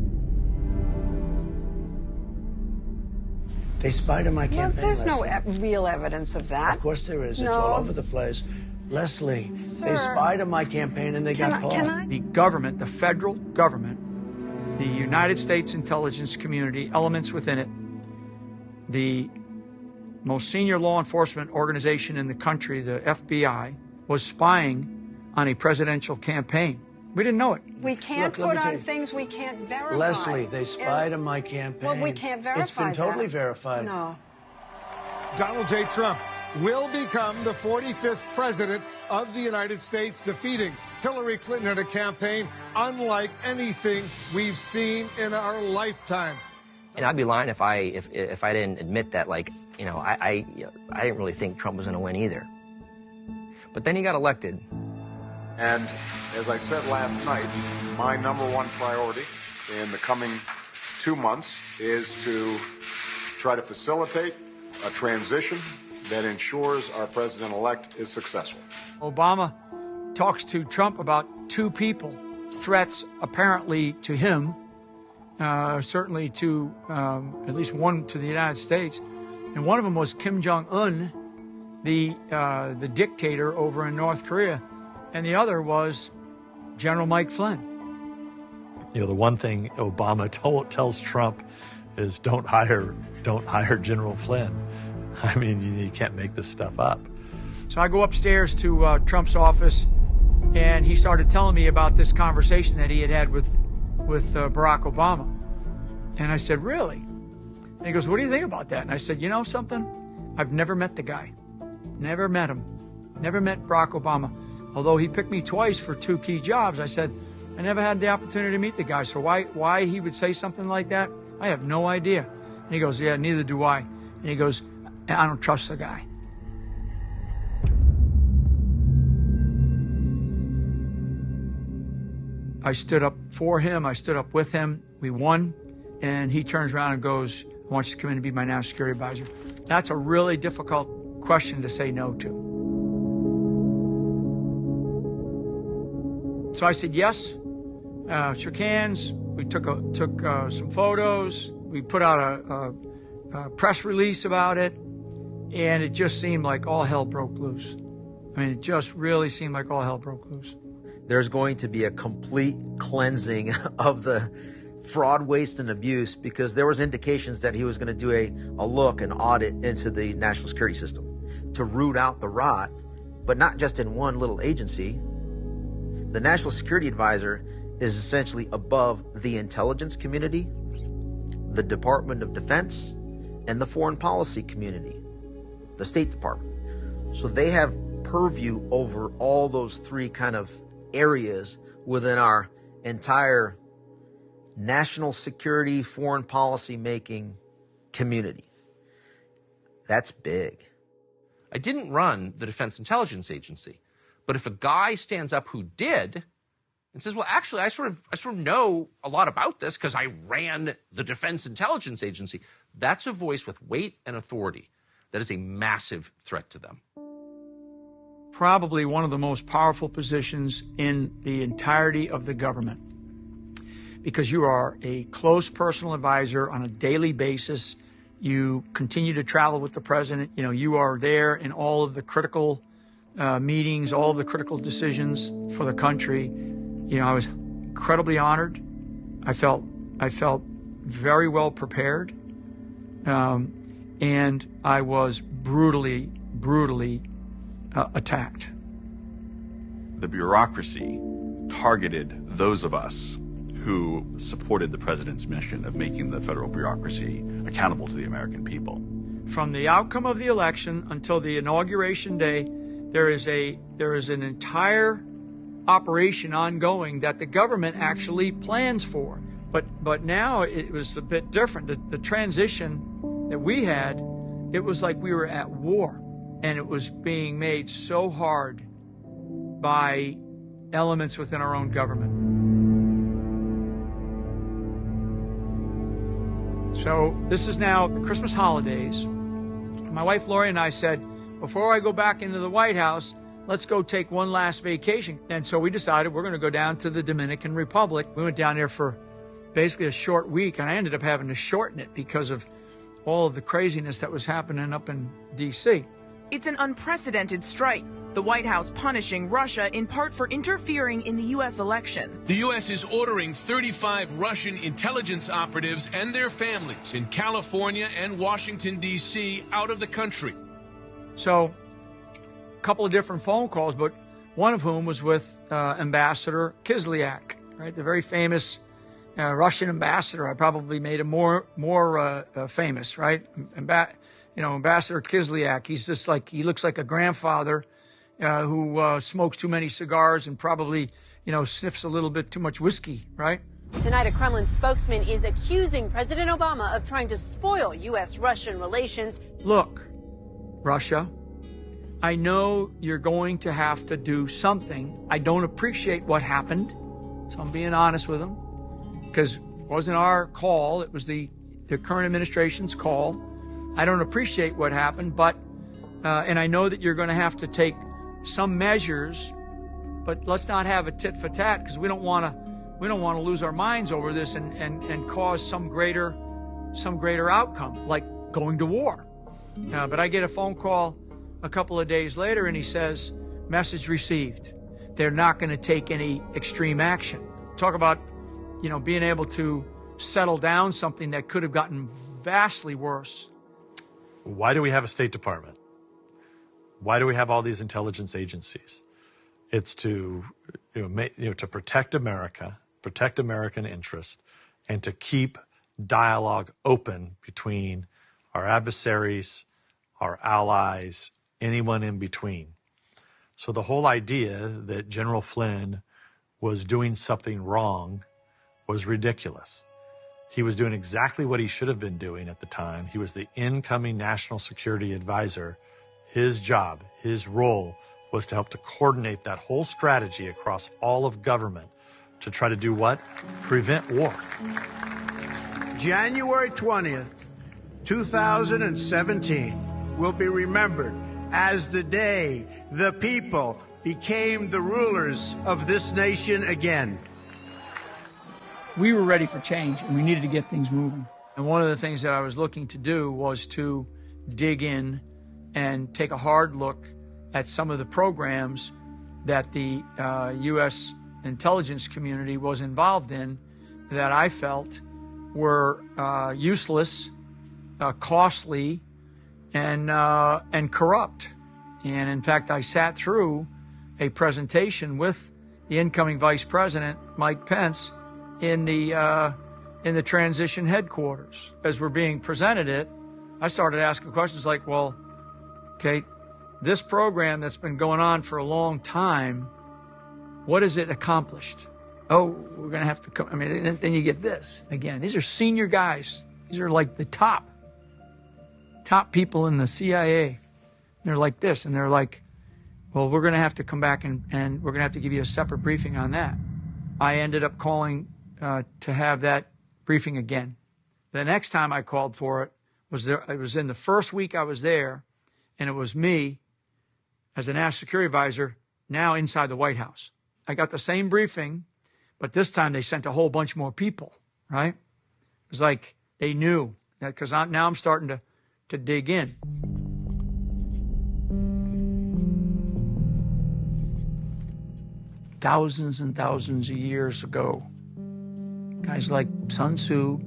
They spied on my campaign. Well, there's no Leslie. real evidence of that. Of course there is. It's No. all over the place. Leslie, Sir. they spied on my campaign and they got caught. The government, the federal government, the United States intelligence community, elements within it, the most senior law enforcement organization in the country, the FBI, was spying on a presidential campaign. We didn't know it. We can't Look, let me put tell on you. things we can't verify. Leslie, they spied on my campaign. Well, we can't verify It's been totally that. verified. No. Donald J. Trump will become the 45th president of the United States, defeating Hillary Clinton in a campaign unlike anything we've seen in our lifetime. And I'd be lying if I didn't admit that, like, you know, I didn't really think Trump was going to win either. But then he got elected. And as I said last night, my #1 priority in the coming 2 months is to try to facilitate a transition that ensures our president-elect is successful. Obama talks to Trump about two people, threats apparently to him, certainly to at least one to the United States. And one of them was Kim Jong-un, the dictator over in North Korea. And the other was General Mike Flynn. You know, the one thing Obama tells Trump is don't hire General Flynn. I mean, you can't make this stuff up. So I go upstairs to Trump's office, and he started telling me about this conversation that he had with Barack Obama. And I said, really? And he goes, what do you think about that? And I said, you know something? I've never met the guy. Never met him. Never met Barack Obama. Although he picked me twice for 2 key jobs, I said, I never had the opportunity to meet the guy. So why he would say something like that, I have no idea. And he goes, yeah, neither do I. And he goes, I don't trust the guy. I stood up for him. I stood up with him. We won. And he turns around and goes, I want you to come in and be my national security advisor. That's a really difficult question to say no to. So I said yes, shook hands. We took some photos. We put out a press release about it. And it just seemed like all hell broke loose. I mean, it just really seemed like all hell broke loose. There's going to be a complete cleansing of the fraud, waste, and abuse, because there was indications that he was going to do an audit into the national security system to root out the rot, but not just in one little agency. The National Security Advisor is essentially above the intelligence community, the Department of Defense, and the foreign policy community, the State Department. So they have purview over all those three kind of areas within our entire national security, foreign policy making community. That's big. I didn't run the Defense Intelligence Agency, but if a guy stands up who did and says, well, actually, I sort of know a lot about this because I ran the Defense Intelligence Agency, that's a voice with weight and authority. That is a massive threat to them. Probably one of the most powerful positions in the entirety of the government, because you are a close personal advisor on a daily basis. You continue to travel with the president. You know, you are there in all of the critical meetings, all of the critical decisions for the country. You know, I was incredibly honored. I felt very well prepared, and I was brutally attacked. The bureaucracy targeted those of us who supported the president's mission of making the federal bureaucracy accountable to the American people. From the outcome of the election until the inauguration day, there is an entire operation ongoing that the government actually plans for. But now it was a bit different. The transition that we had, it was like we were at war, and it was being made so hard by elements within our own government. So this is now the Christmas holidays. My wife Lori and I said, before I go back into the White House, let's go take one last vacation. And so we decided we're going to go down to the Dominican Republic. We went down there for basically a short week, and I ended up having to shorten it because of all of the craziness that was happening up in D.C. It's an unprecedented strike. The White House punishing Russia in part for interfering in the U.S. election. The U.S. is ordering 35 Russian intelligence operatives and their families in California and Washington, D.C. out of the country. So, a couple of different phone calls, but one of whom was with Ambassador Kislyak, right? The very famous Russian ambassador. I probably made him more famous, right? Ambassador Kislyak. He's just like, he looks like a grandfather who smokes too many cigars and probably, sniffs a little bit too much whiskey, right? Tonight, a Kremlin spokesman is accusing President Obama of trying to spoil U.S.-Russian relations. Look, Russia, I know you're going to have to do something. I don't appreciate what happened, so I'm being honest with them, because it wasn't our call. It was the current administration's call. I don't appreciate what happened, but, and I know that you're going to have to take some measures, but let's not have a tit for tat, because we don't want to lose our minds over this and cause some greater outcome, like going to war. But I get a phone call a couple of days later, and he says, message received. They're not going to take any extreme action. Talk about, being able to settle down something that could have gotten vastly worse. Why do we have a State Department? Why do we have all these intelligence agencies? It's to, to protect America, protect American interests, and to keep dialogue open between our adversaries, our allies, anyone in between. So the whole idea that General Flynn was doing something wrong was ridiculous. He was doing exactly what he should have been doing at the time. He was the incoming national security advisor. His job, his role, was to help to coordinate that whole strategy across all of government to try to do what? Prevent war. January 20th, 2017 will be remembered as the day the people became the rulers of this nation again. We were ready for change, and we needed to get things moving. And one of the things that I was looking to do was to dig in and take a hard look at some of the programs that the U.S. intelligence community was involved in that I felt were useless, costly, and corrupt. And in fact, I sat through a presentation with the incoming Vice President, Mike Pence, in the transition headquarters. As we're being presented it, I started asking questions like, well, okay, this program that's been going on for a long time, what has it accomplished? Oh, we're going to have to come. I mean, then you get this. Again, these are senior guys. These are like the top people in the CIA. They're like this, and they're like, well, we're going to have to come back and we're going to have to give you a separate briefing on that. I ended up calling to have that briefing again. The next time I called for it was in the first week I was there, and it was me as a national security advisor now inside the White House. I got the same briefing, but this time they sent a whole bunch more people, right? It was like they knew that, because now I'm starting to dig in. Thousands and thousands of years ago, guys like Sun Tzu,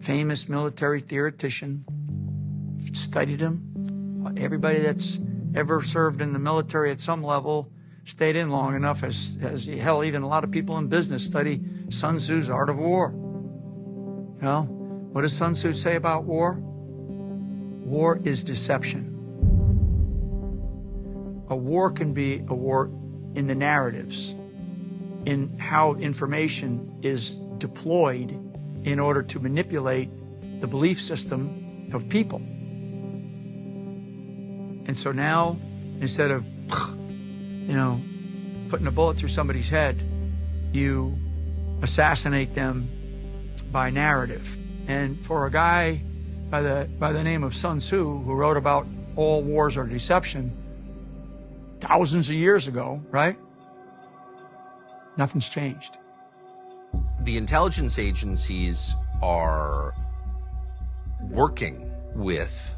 famous military theoretician, studied him. Everybody that's ever served in the military at some level stayed in long enough, as hell, even a lot of people in business study Sun Tzu's Art of War. Well, what does Sun Tzu say about war? War is deception. A war can be a war in the narratives, in how information is deployed in order to manipulate the belief system of people. And so now, instead of, putting a bullet through somebody's head, you assassinate them by narrative. And for a guy by the name of Sun Tzu, who wrote about all wars are deception thousands of years ago, right? Nothing's changed. The intelligence agencies are working with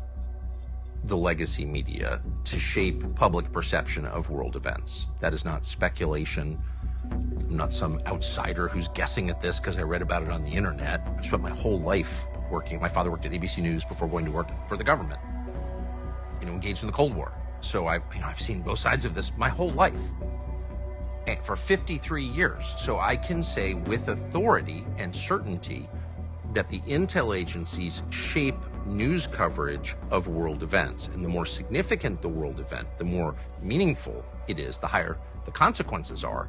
the legacy media to shape public perception of world events. That is not speculation. I'm not some outsider who's guessing at this because I read about it on the internet. I spent my whole life working. My father worked at ABC News before going to work for the government, engaged in the Cold War. So I've seen both sides of this my whole life for 53 years. So I can say with authority and certainty that the intel agencies shape news coverage of world events. And the more significant the world event, the more meaningful it is, the higher the consequences are,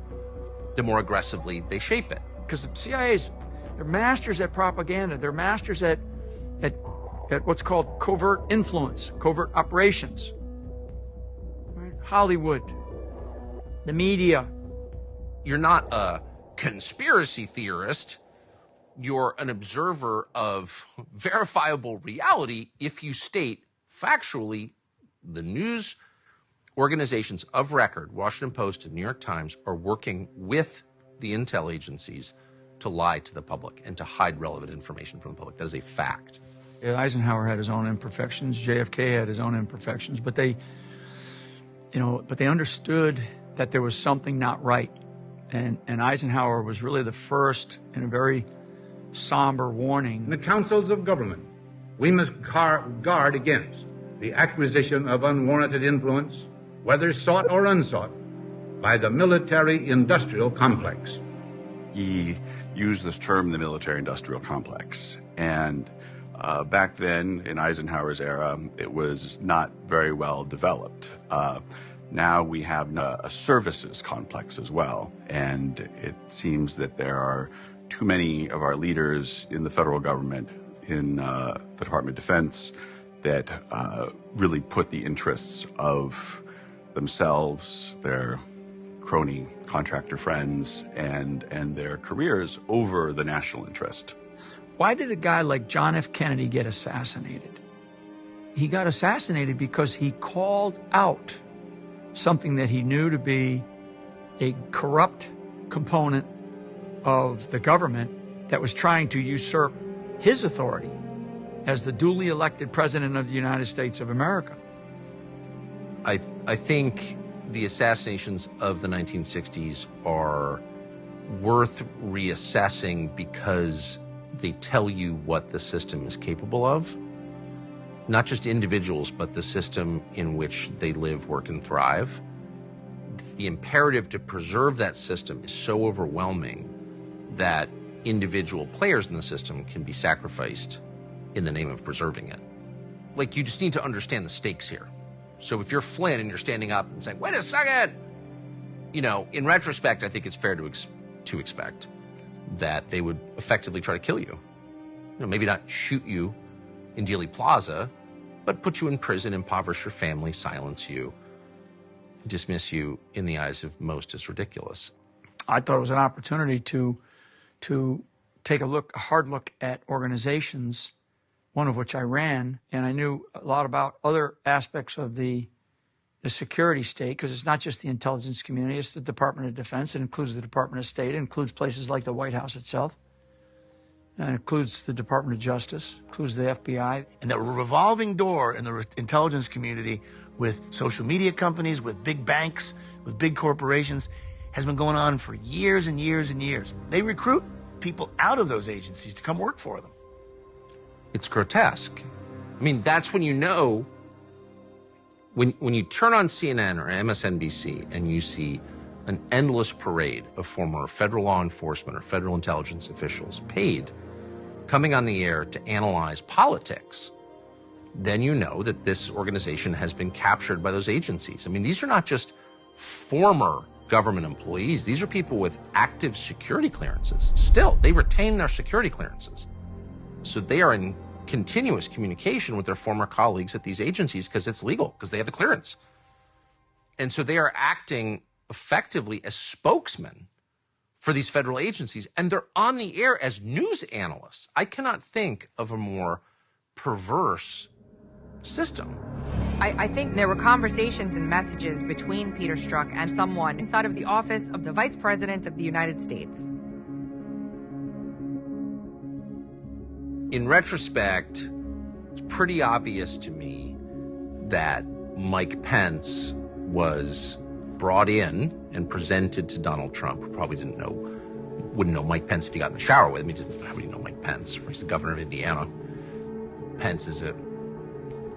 the more aggressively they shape it. Because the CIA's, they're masters at propaganda. They're masters at what's called covert influence, covert operations. Right? Hollywood, the media. You're not a conspiracy theorist. You're an observer of verifiable reality if you state factually the news organizations of record, Washington Post and New York Times, are working with the intel agencies to lie to the public and to hide relevant information from the public. That is a fact. Eisenhower had his own imperfections. JFK had his own imperfections, but they understood that there was something not right. And Eisenhower was really the first in a very somber warning. In the councils of government, we must guard against the acquisition of unwarranted influence, whether sought or unsought, by the military-industrial complex. He used this term, the military-industrial complex. And back then, in Eisenhower's era, it was not very well developed. Now we have a services complex as well. And it seems that there are too many of our leaders in the federal government, in the Department of Defense, that really put the interests of themselves, their crony contractor friends, and their careers over the national interest. Why did a guy like John F. Kennedy get assassinated? He got assassinated because he called out something that he knew to be a corrupt component of the government that was trying to usurp his authority as the duly elected president of the United States of America. I think the assassinations of the 1960s are worth reassessing because they tell you what the system is capable of. Not just individuals, but the system in which they live, work, and thrive. The imperative to preserve that system is so overwhelming that individual players in the system can be sacrificed in the name of preserving it. Like, you just need to understand the stakes here. So if you're Flynn and you're standing up and saying, wait a second, in retrospect, I think it's fair to expect that they would effectively try to kill you. Maybe not shoot you in Dealey Plaza, but put you in prison, impoverish your family, silence you, dismiss you in the eyes of most as ridiculous. I thought it was an opportunity to take a hard look at organizations, one of which I ran, and I knew a lot about other aspects of the security state, because it's not just the intelligence community, it's the Department of Defense. It includes the Department of State. It includes places like the White House itself. And it includes the Department of Justice, includes the FBI. And the revolving door in the intelligence community with social media companies, with big banks, with big corporations has been going on for years and years and years. They recruit people out of those agencies to come work for them. It's grotesque. I mean, that's when you know, when you turn on CNN or MSNBC and you see an endless parade of former federal law enforcement or federal intelligence officials paid coming on the air to analyze politics, then you know that this organization has been captured by those agencies. I mean, these are not just former government employees. These are people with active security clearances. Still, they retain their security clearances. So they are in continuous communication with their former colleagues at these agencies because it's legal, because they have the clearance. And so they are acting effectively as spokesmen for these federal agencies, and they're on the air as news analysts. I cannot think of a more perverse system. I think there were conversations and messages between Peter Strzok and someone inside of the office of the Vice President of the United States. In retrospect, it's pretty obvious to me that Mike Pence was brought in and presented to Donald Trump, who probably wouldn't know Mike Pence if he got in the shower with him. How would he know Mike Pence? He's the governor of Indiana. Pence is a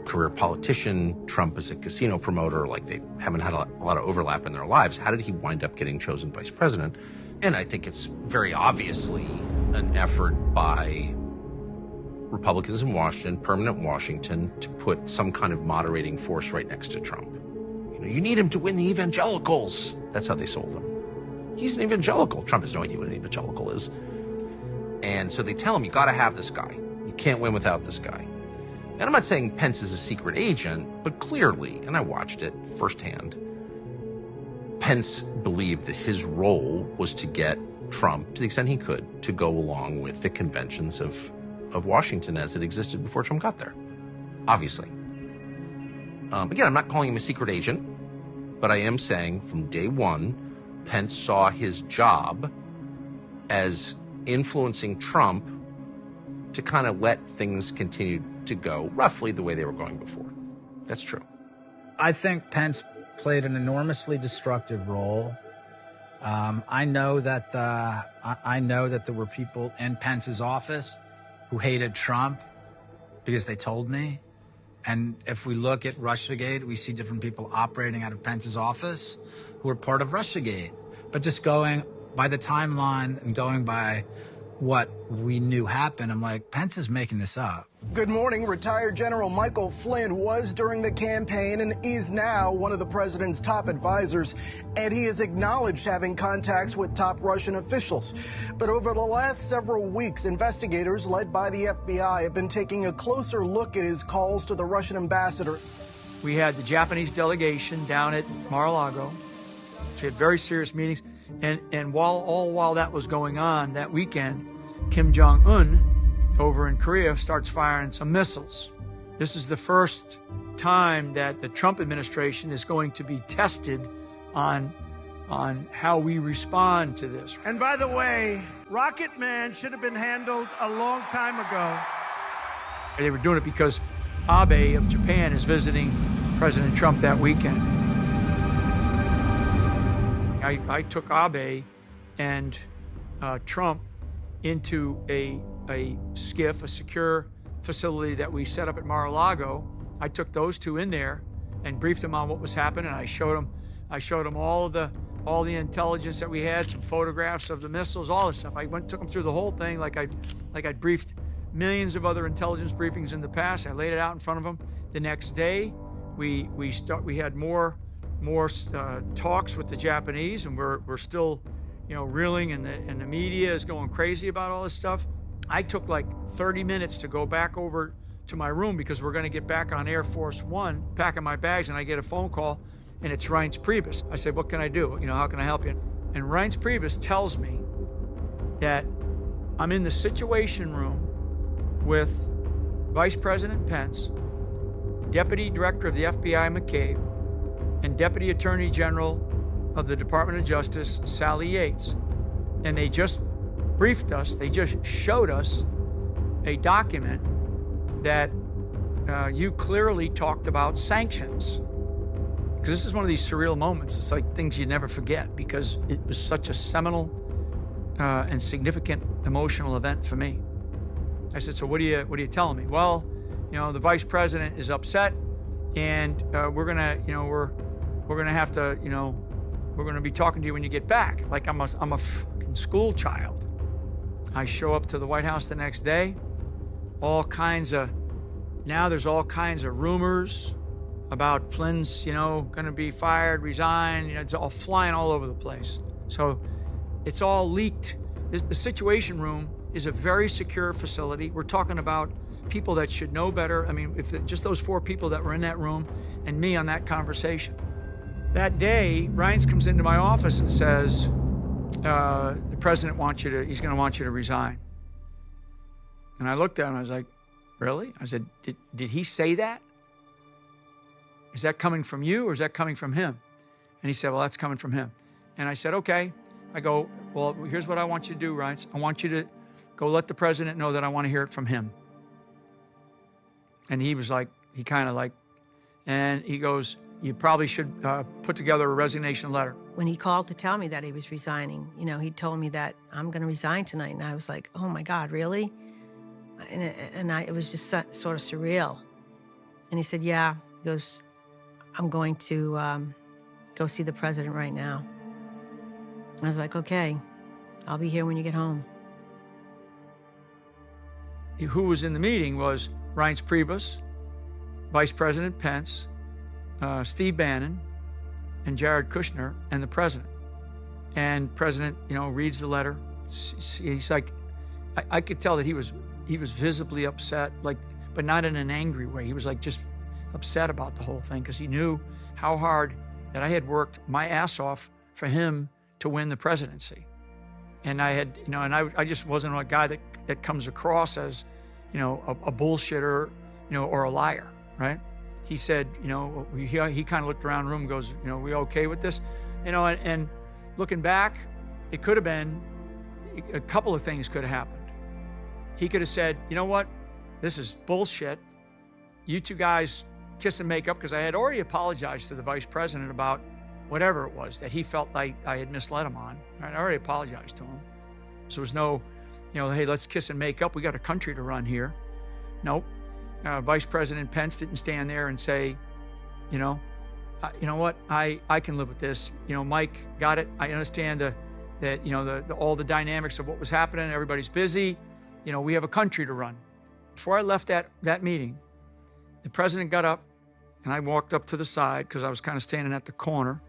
career politician. Trump is a casino promoter. Like, they haven't had a lot of overlap in their lives. How did he wind up getting chosen vice president? And I think it's very obviously an effort by Republicans in Washington, permanent Washington, to put some kind of moderating force right next to Trump. You need him to win the evangelicals. That's how they sold him. He's an evangelical. Trump has no idea what an evangelical is. And so they tell him, you got to have this guy. You can't win without this guy. And I'm not saying Pence is a secret agent, but clearly, and I watched it firsthand, Pence believed that his role was to get Trump, to the extent he could, to go along with the conventions of Washington as it existed before Trump got there. Obviously. Again, I'm not calling him a secret agent, but I am saying from day one, Pence saw his job as influencing Trump to kind of let things continue to go roughly the way they were going before. That's true. I think Pence played an enormously destructive role. I know that there were people in Pence's office who hated Trump because they told me. And if we look at Russiagate, we see different people operating out of Pence's office who are part of Russiagate. But just going by the timeline and going by what we knew happened, I'm like, Pence is making this up. Good morning. Retired General Michael Flynn was during the campaign and is now one of the president's top advisors, and he has acknowledged having contacts with top Russian officials. But over the last several weeks, investigators led by the FBI have been taking a closer look at his calls to the Russian ambassador. We had the Japanese delegation down at Mar-a-Lago. We had very serious meetings. And while that was going on that weekend, Kim Jong-un over in Korea starts firing some missiles. This is the first time that the Trump administration is going to be tested on how we respond to this. And by the way, Rocket Man should have been handled a long time ago. They were doing it because Abe of Japan is visiting President Trump that weekend. I took Abe and Trump into a SCIF, a secure facility that we set up at Mar-a-Lago. I took those two in there and briefed them on what was happening. I showed them all the intelligence that we had, some photographs of the missiles, all this stuff. I took them through the whole thing like I'd briefed millions of other intelligence briefings in the past. I laid it out in front of them. The next day, we had more talks with the Japanese, and we're still, reeling, and the media is going crazy about all this stuff. I took like 30 minutes to go back over to my room because we're going to get back on Air Force One, packing my bags, and I get a phone call, and it's Reince Priebus. I said, what can I do? How can I help you? And Reince Priebus tells me that I'm in the Situation Room with Vice President Pence, Deputy Director of the FBI McCabe, and Deputy Attorney General of the Department of Justice, Sally Yates. And they just briefed us, they just showed us a document that you clearly talked about sanctions. Because this is one of these surreal moments. It's like things you never forget because it was such a seminal and significant emotional event for me. I said, so what are you telling me? Well, the vice president is upset, and we're gonna have to, we're gonna be talking to you when you get back. Like I'm a fucking school child. I show up to the White House the next day. Now there's all kinds of rumors about Flynn's, gonna be fired, resign. It's all flying all over the place. So it's all leaked. The Situation Room is a very secure facility. We're talking about people that should know better. I mean, just those 4 people that were in that room and me on that conversation. That day, Reince comes into my office and says, the president he's going to want you to resign. And I looked at him, I was like, really? I said, did he say that? Is that coming from you or is that coming from him? And he said, well, that's coming from him. And I said, okay. I go, well, here's what I want you to do, Reince. I want you to go let the president know that I want to hear it from him. And he was like, and he goes, you probably should put together a resignation letter. When he called to tell me that he was resigning, he told me that I'm going to resign tonight. And I was like, oh my God, really? And it was just sort of surreal. And he said, yeah. He goes, I'm going to go see the president right now. I was like, okay, I'll be here when you get home. Who was in the meeting was Reince Priebus, Vice President Pence, Steve Bannon, and Jared Kushner, and the president. And president, reads the letter. He's like, I could tell that he was visibly upset, but not in an angry way. He was just upset about the whole thing because he knew how hard that I had worked my ass off for him to win the presidency. And I had, I just wasn't a guy that comes across as, a bullshitter, or a liar, right? He said, he kind of looked around the room and goes, we okay with this? And looking back, it could have been, a couple of things could have happened. He could have said, you know what? This is bullshit. You two guys kiss and make up, because I had already apologized to the vice president about whatever it was that he felt like I had misled him on. I already apologized to him. So there was no, hey, let's kiss and make up. We got a country to run here. Nope. Vice President Pence didn't stand there and say, you know what, I can live with this. Mike got it. I understand that all the dynamics of what was happening. Everybody's busy. We have a country to run. Before I left that meeting, the president got up, and I walked up to the side because I was kind of standing at the corner.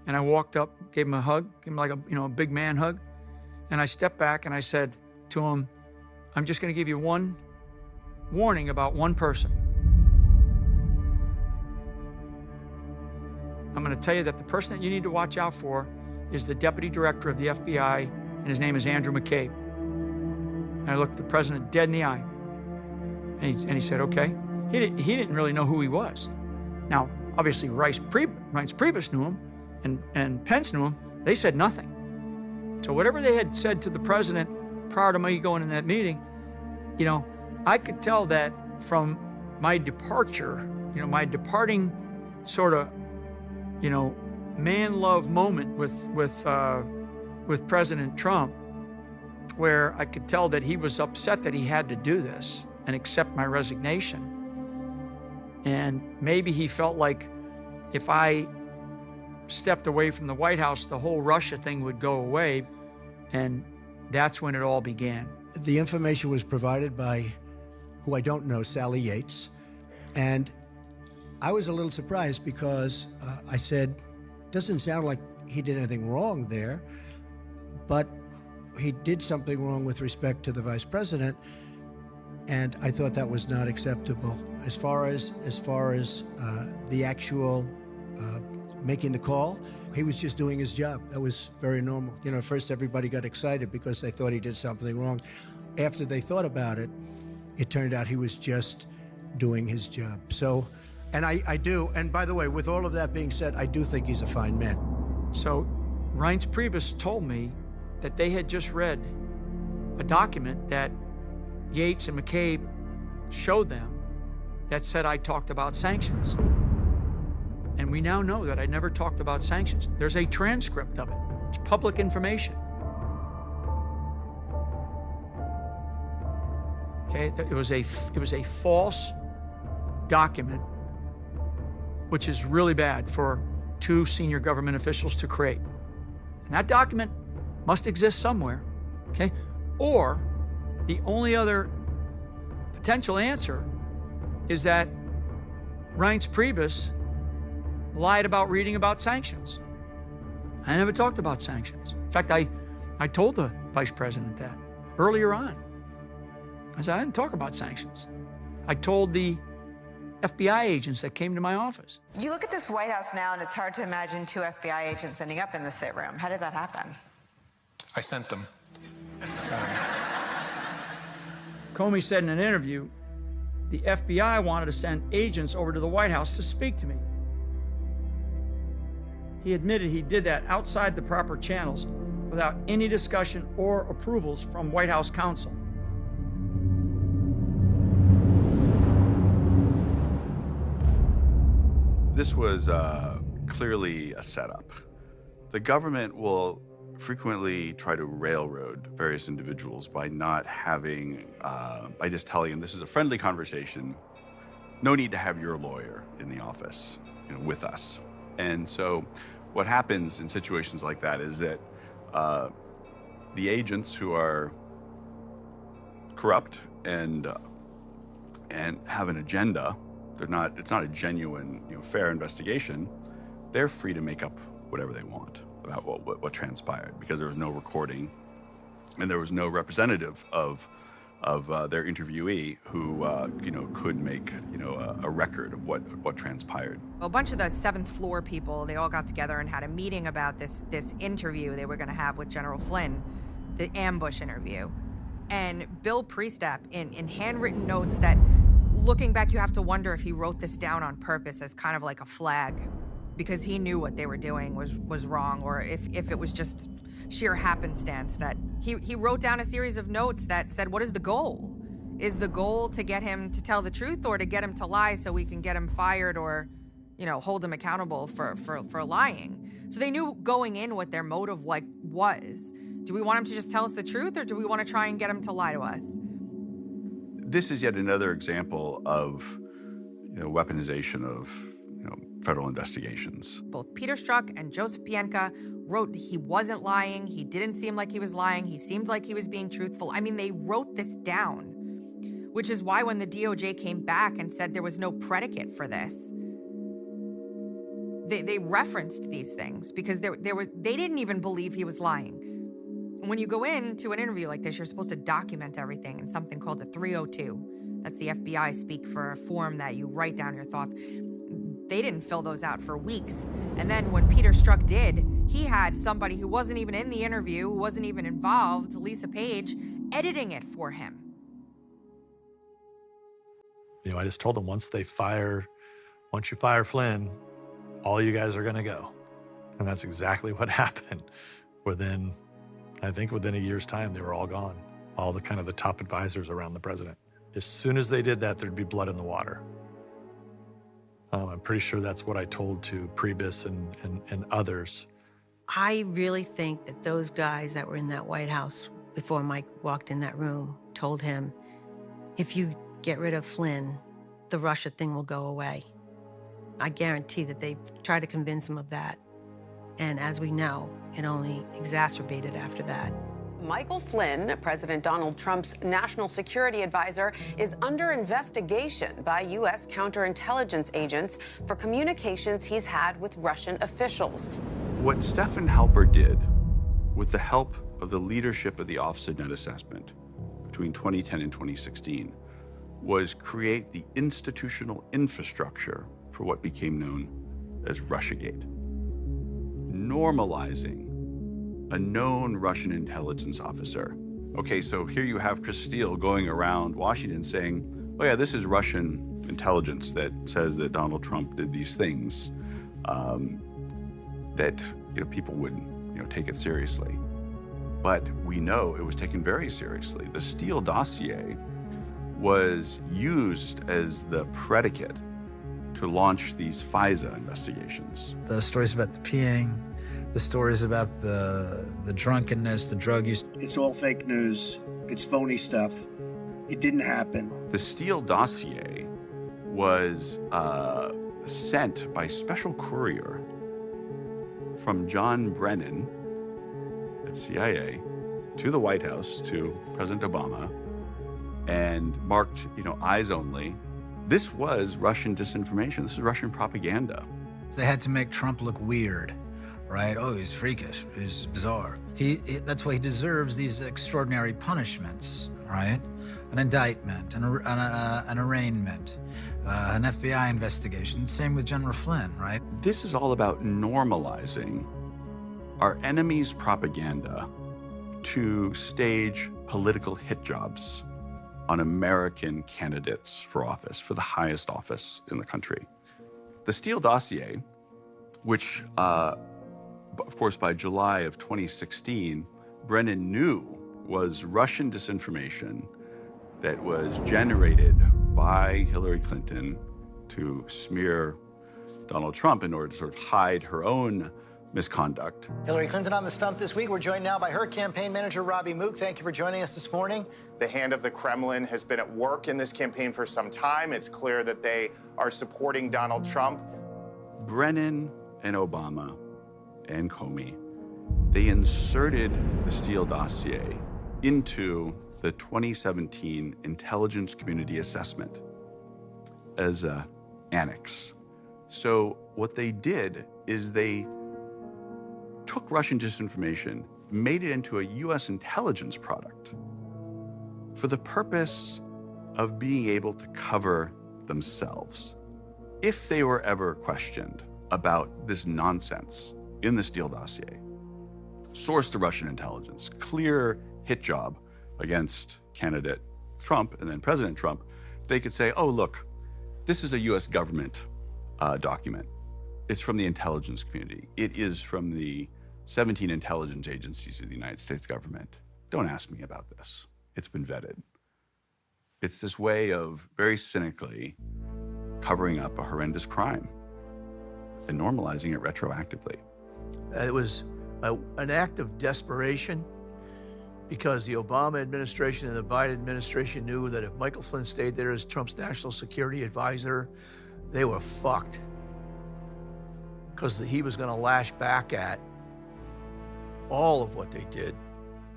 And I walked up, gave him a hug, gave him like a big man hug. And I stepped back and I said to him, I'm just going to give you one warning about one person. I'm going to tell you that the person that you need to watch out for is the deputy director of the FBI, and his name is Andrew McCabe. And I looked the president dead in the eye. And he said, okay. He didn't really know who he was. Now, obviously, Reince Priebus knew him, and Pence knew him. They said nothing. So whatever they had said to the president prior to me going in that meeting, I could tell that from my departure, my departing sort of, man love moment with President Trump, where I could tell that he was upset that he had to do this and accept my resignation. And maybe he felt like if I stepped away from the White House, the whole Russia thing would go away. And that's when it all began. The information was provided by who I don't know, Sally Yates. And I was a little surprised because I said, doesn't sound like he did anything wrong there, but he did something wrong with respect to the vice president. And I thought that was not acceptable. As far as the actual making the call, he was just doing his job. That was very normal. First everybody got excited because they thought he did something wrong. After they thought about it, it turned out he was just doing his job. So, and I do, and by the way, with all of that being said, I do think he's a fine man. So Reince Priebus told me that they had just read a document that Yates and McCabe showed them that said I talked about sanctions. And we now know that I never talked about sanctions. There's a transcript of it. It's public information. Okay, it was a false document, which is really bad for two senior government officials to create. And that document must exist somewhere, okay? Or the only other potential answer is that Reince Priebus lied about reading about sanctions. I never talked about sanctions. In fact, I told the vice president that earlier on. I said, I didn't talk about sanctions. I told the FBI agents that came to my office. You look at this White House now, and it's hard to imagine two FBI agents ending up in the sit room. How did that happen? I sent them. Comey said in an interview, the FBI wanted to send agents over to the White House to speak to me. He admitted he did that outside the proper channels without any discussion or approvals from White House counsel. This was clearly a setup. The government will frequently try to railroad various individuals by not having, by just telling them this is a friendly conversation. No need to have your lawyer in the office, with us. And so what happens in situations like that is that the agents who are corrupt and have an agenda, it's not a genuine, fair investigation, they're free to make up whatever they want about what transpired, because there was no recording and there was no representative of their interviewee who could make a record of what transpired. A bunch of the 7th floor people, they all got together and had a meeting about this interview they were going to have with General Flynn, the ambush interview. And Bill Priestap, in handwritten notes that, looking back, you have to wonder if he wrote this down on purpose as kind of like a flag, because he knew what they were doing was wrong, or if it was just sheer happenstance that he wrote down a series of notes that said, what is the goal? Is the goal to get him to tell the truth, or to get him to lie so we can get him fired, or, hold him accountable for lying? So they knew going in what their motive was. Do we want him to just tell us the truth, or do we want to try and get him to lie to us? This is yet another example of, weaponization of, federal investigations. Both Peter Strzok and Joseph Pienka wrote he wasn't lying. He didn't seem like he was lying. He seemed like he was being truthful. I mean, they wrote this down, which is why when the DOJ came back and said there was no predicate for this, they referenced these things because they didn't even believe he was lying. When you go into an interview like this, you're supposed to document everything in something called a 302. That's the FBI speak for a form that you write down your thoughts. They didn't fill those out for weeks. And then when Peter Strzok did, he had somebody who wasn't even in the interview, who wasn't even involved, Lisa Page, editing it for him. I just told them once you fire Flynn, all you guys are going to go. And that's exactly what happened. Within a year's time, they were all gone. All the kind of the top advisors around the president. As soon as they did that, there'd be blood in the water. I'm pretty sure that's what I told to Priebus and others. I really think that those guys that were in that White House before Mike walked in that room told him, if you get rid of Flynn, the Russia thing will go away. I guarantee that they tried to convince him of that. And as we know, it only exacerbated after that. Michael Flynn, President Donald Trump's national security advisor, is under investigation by U.S. counterintelligence agents for communications he's had with Russian officials. What Stephen Halper did, with the help of the leadership of the Office of Net Assessment between 2010 and 2016, was create the institutional infrastructure for what became known as Russiagate, normalizing a known Russian intelligence officer. Okay, so here you have Chris Steele going around Washington saying, oh yeah, this is Russian intelligence that says that Donald Trump did these things, that people wouldn't take it seriously. But we know it was taken very seriously. The Steele dossier was used as the predicate to launch these FISA investigations. The stories about the peeing, the stories about the drunkenness, the drug use. It's all fake news. It's phony stuff. It didn't happen. The Steele dossier was sent by special courier from John Brennan at CIA to the White House, to President Obama, and marked, eyes only. This was Russian disinformation. This is Russian propaganda. They had to make Trump look weird. Right? Oh, he's freakish. He's bizarre. That's why he deserves these extraordinary punishments, right? An indictment, an arraignment, an FBI investigation. Same with General Flynn, right? This is all about normalizing our enemy's propaganda to stage political hit jobs on American candidates for office, for the highest office in the country. The Steele dossier, which, of course, by July of 2016, Brennan knew was Russian disinformation that was generated by Hillary Clinton to smear Donald Trump in order to sort of hide her own misconduct. Hillary Clinton on the stump this week. We're joined now by her campaign manager, Robbie Mook. Thank you for joining us this morning. The hand of the Kremlin has been at work in this campaign for some time. It's clear that they are supporting Donald Trump. Brennan and Obama and Comey, they inserted the Steele dossier into the 2017 Intelligence Community Assessment as an annex. So what they did is they took Russian disinformation, made it into a U.S. intelligence product for the purpose of being able to cover themselves. If they were ever questioned about this nonsense in the Steele dossier, source to Russian intelligence, clear hit job against candidate Trump and then President Trump, they could say, oh, look, this is a U.S. government document. It's from the intelligence community. It is from the 17 intelligence agencies of the United States government. Don't ask me about this. It's been vetted. It's this way of very cynically covering up a horrendous crime and normalizing it retroactively. It was an act of desperation because the Obama administration and the Biden administration knew that if Michael Flynn stayed there as Trump's national security advisor, they were fucked. Because he was going to lash back at all of what they did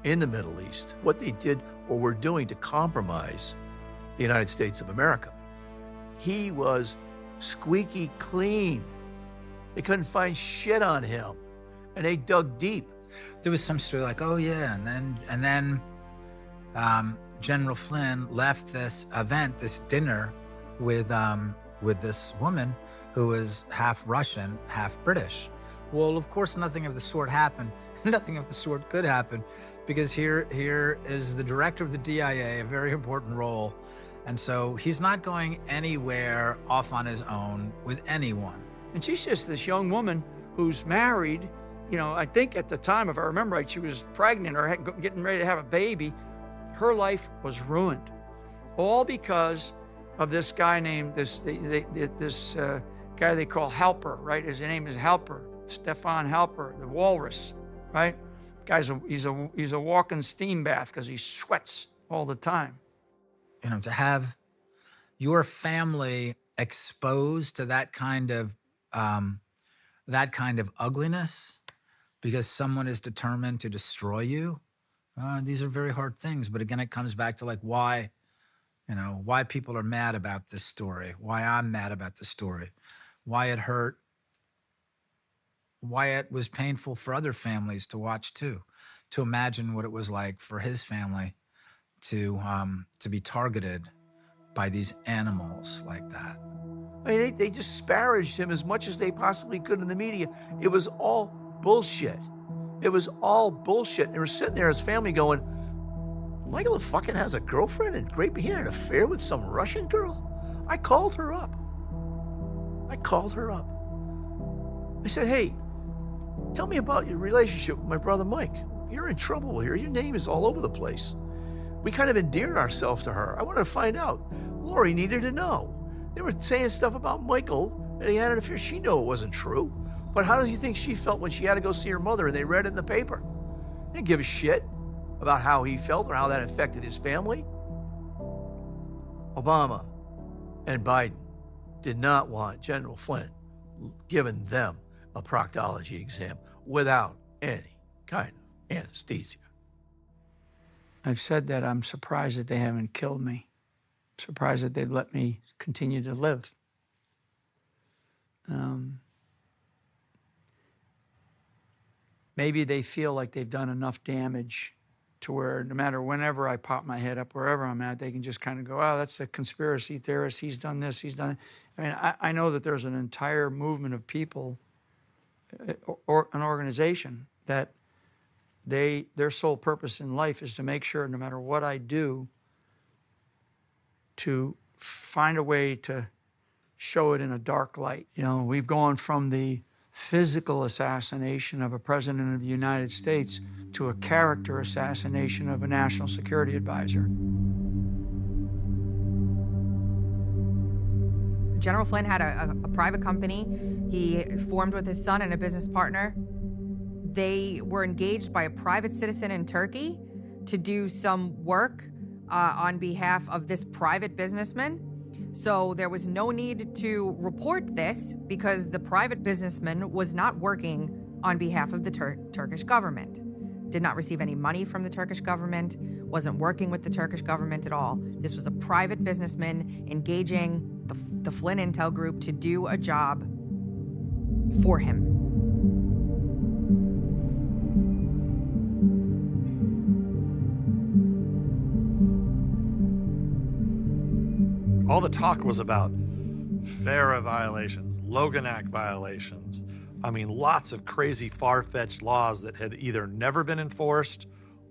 in the Middle East, what they did or were doing to compromise the United States of America. He was squeaky clean. They couldn't find shit on him, and they dug deep. There was some story like, oh yeah, and then General Flynn left this event, this dinner, with this woman who was half Russian, half British. Well, of course, nothing of the sort happened. Nothing of the sort could happen, because here is the director of the DIA, a very important role, and so he's not going anywhere off on his own with anyone. And she's just this young woman who's married. You know, I think at the time, if I remember right, she was pregnant or getting ready to have a baby. Her life was ruined, all because of this guy named this guy they call Halper, right? His name is Halper, Stefan Halper, the walrus, right? He's a walking steam bath because he sweats all the time. You know, to have your family exposed to that kind of ugliness because someone is determined to destroy you, these are very hard things. But again, it comes back to like why people are mad about this story, why I'm mad about the story, why it hurt, why it was painful for other families to watch too, to imagine what it was like for his family to be targeted by these animals like that. I mean, they disparaged him as much as they possibly could in the media. It was all bullshit. It was all bullshit. And they were sitting there as family going, Michael fucking has a girlfriend and he had an affair with some Russian girl? I called her up. I said, hey, tell me about your relationship with my brother Mike. You're in trouble here. Your name is all over the place. We kind of endeared ourselves to her. I wanted to find out. Lori needed to know. They were saying stuff about Michael, and he had an affair. She knew it wasn't true. But how do you think she felt when she had to go see her mother and they read it in the paper? They didn't give a shit about how he felt or how that affected his family. Obama and Biden did not want General Flynn giving them a proctology exam without any kind of anesthesia. I've said that I'm surprised that they haven't killed me. Surprised that they'd let me continue to live. Maybe they feel like they've done enough damage to where no matter whenever I pop my head up, wherever I'm at, they can just kind of go, oh, that's a conspiracy theorist. He's done this, he's done it. I mean, I know that there's an entire movement of people or an organization that their sole purpose in life is to make sure, no matter what I do, to find a way to show it in a dark light. You know, we've gone from the physical assassination of a president of the United States to a character assassination of a national security advisor. General Flynn had a private company. He formed with his son and a business partner. They were engaged by a private citizen in Turkey to do some work on behalf of this private businessman. So there was no need to report this because the private businessman was not working on behalf of the Turkish government. Did not receive any money from the Turkish government, wasn't working with the Turkish government at all. This was a private businessman engaging the Flynn Intel Group to do a job for him. All the talk was about FARA violations, Logan Act violations. I mean, lots of crazy, far-fetched laws that had either never been enforced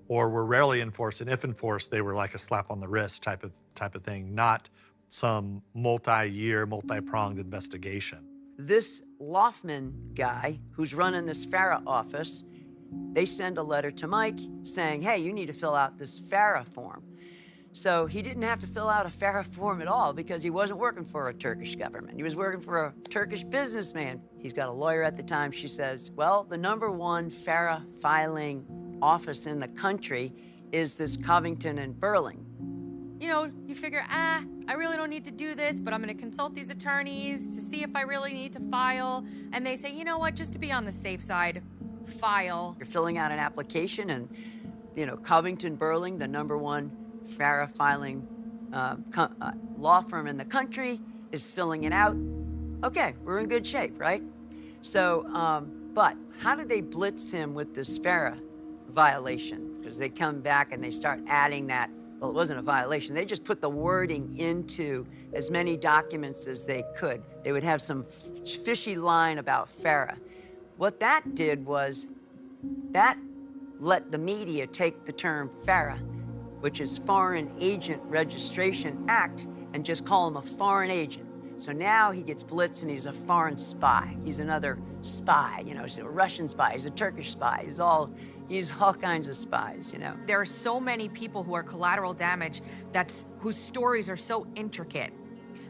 or were rarely enforced, and if enforced, they were like a slap on the wrist type of thing, not some multi-year, multi-pronged investigation. This Loffman guy who's running this FARA office, they send a letter to Mike saying, hey, you need to fill out this FARA form. So he didn't have to fill out a FARA form at all because he wasn't working for a Turkish government. He was working for a Turkish businessman. He's got a lawyer at the time. She says, well, the #1 FARA filing office in the country is this Covington and Burling. You know, you figure, I really don't need to do this, but I'm going to consult these attorneys to see if I really need to file. And they say, you know what, just to be on the safe side, file. You're filling out an application and, you know, Covington Burling, the #1 FARA filing law firm in the country, is filling it out. Okay, we're in good shape, right? So, but how did they blitz him with this FARA violation? Because they come back and they start adding that. Well, it wasn't a violation. They just put the wording into as many documents as they could. They would have some fishy line about FARA. What that did was that let the media take the term FARA, which is Foreign Agent Registration Act, and just call him a foreign agent. So now he gets blitzed and he's a foreign spy. He's another spy, you know, he's a Russian spy, he's a Turkish spy, he's all kinds of spies, you know. There are so many people who are collateral damage whose stories are so intricate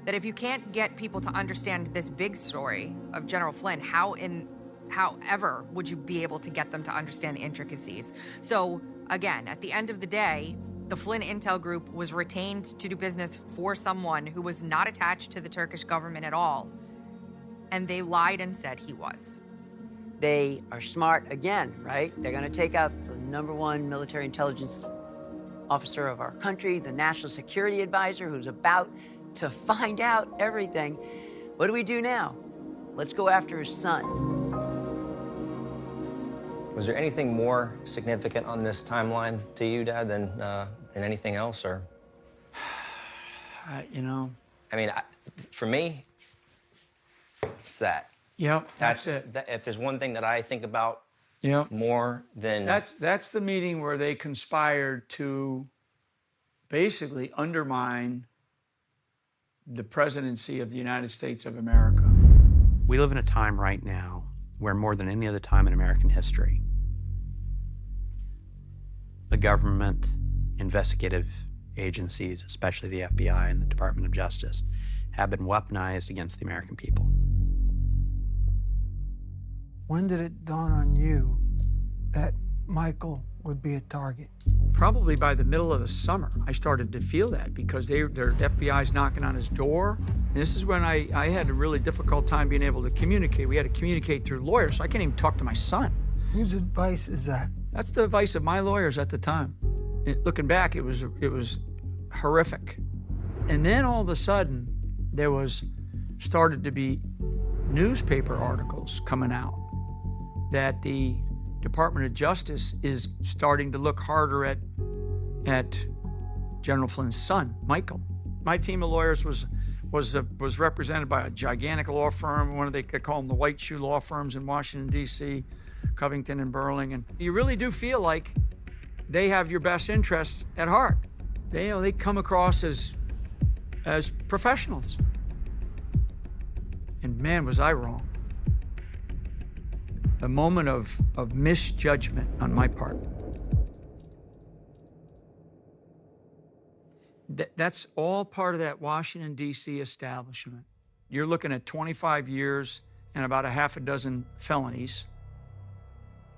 that if you can't get people to understand this big story of General Flynn, however would you be able to get them to understand the intricacies? So again, at the end of the day, the Flynn Intel Group was retained to do business for someone who was not attached to the Turkish government at all. And they lied and said he was. They are smart again, right? They're going to take out the #1 military intelligence officer of our country, the national security advisor, who's about to find out everything. What do we do now? Let's go after his son. Was there anything more significant on this timeline to you, Dad, than anything else, or? You know. I mean, for me, it's that. Yep, that's it. If there's one thing that I think about more than... That's the meeting where they conspired to basically undermine the presidency of the United States of America. We live in a time right now where more than any other time in American history, the government, investigative agencies, especially the FBI and the Department of Justice, have been weaponized against the American people. When did it dawn on you that Michael would be a target? Probably by the middle of the summer, I started to feel that because their FBI's knocking on his door. And this is when I had a really difficult time being able to communicate. We had to communicate through lawyers, so I can't even talk to my son. Whose advice is that? That's the advice of my lawyers at the time. Looking back, it was horrific. And then all of a sudden, there started to be newspaper articles coming out that the Department of Justice is starting to look harder at General Flynn's son, Michael. My team of lawyers was represented by a gigantic law firm, they call them the White Shoe law firms in Washington, D.C., Covington and Burling, and you really do feel like they have your best interests at heart. They come across as professionals. And man, was I wrong. A moment of misjudgment on my part. That's all part of that Washington, D.C. establishment. You're looking at 25 years and about a half a dozen felonies,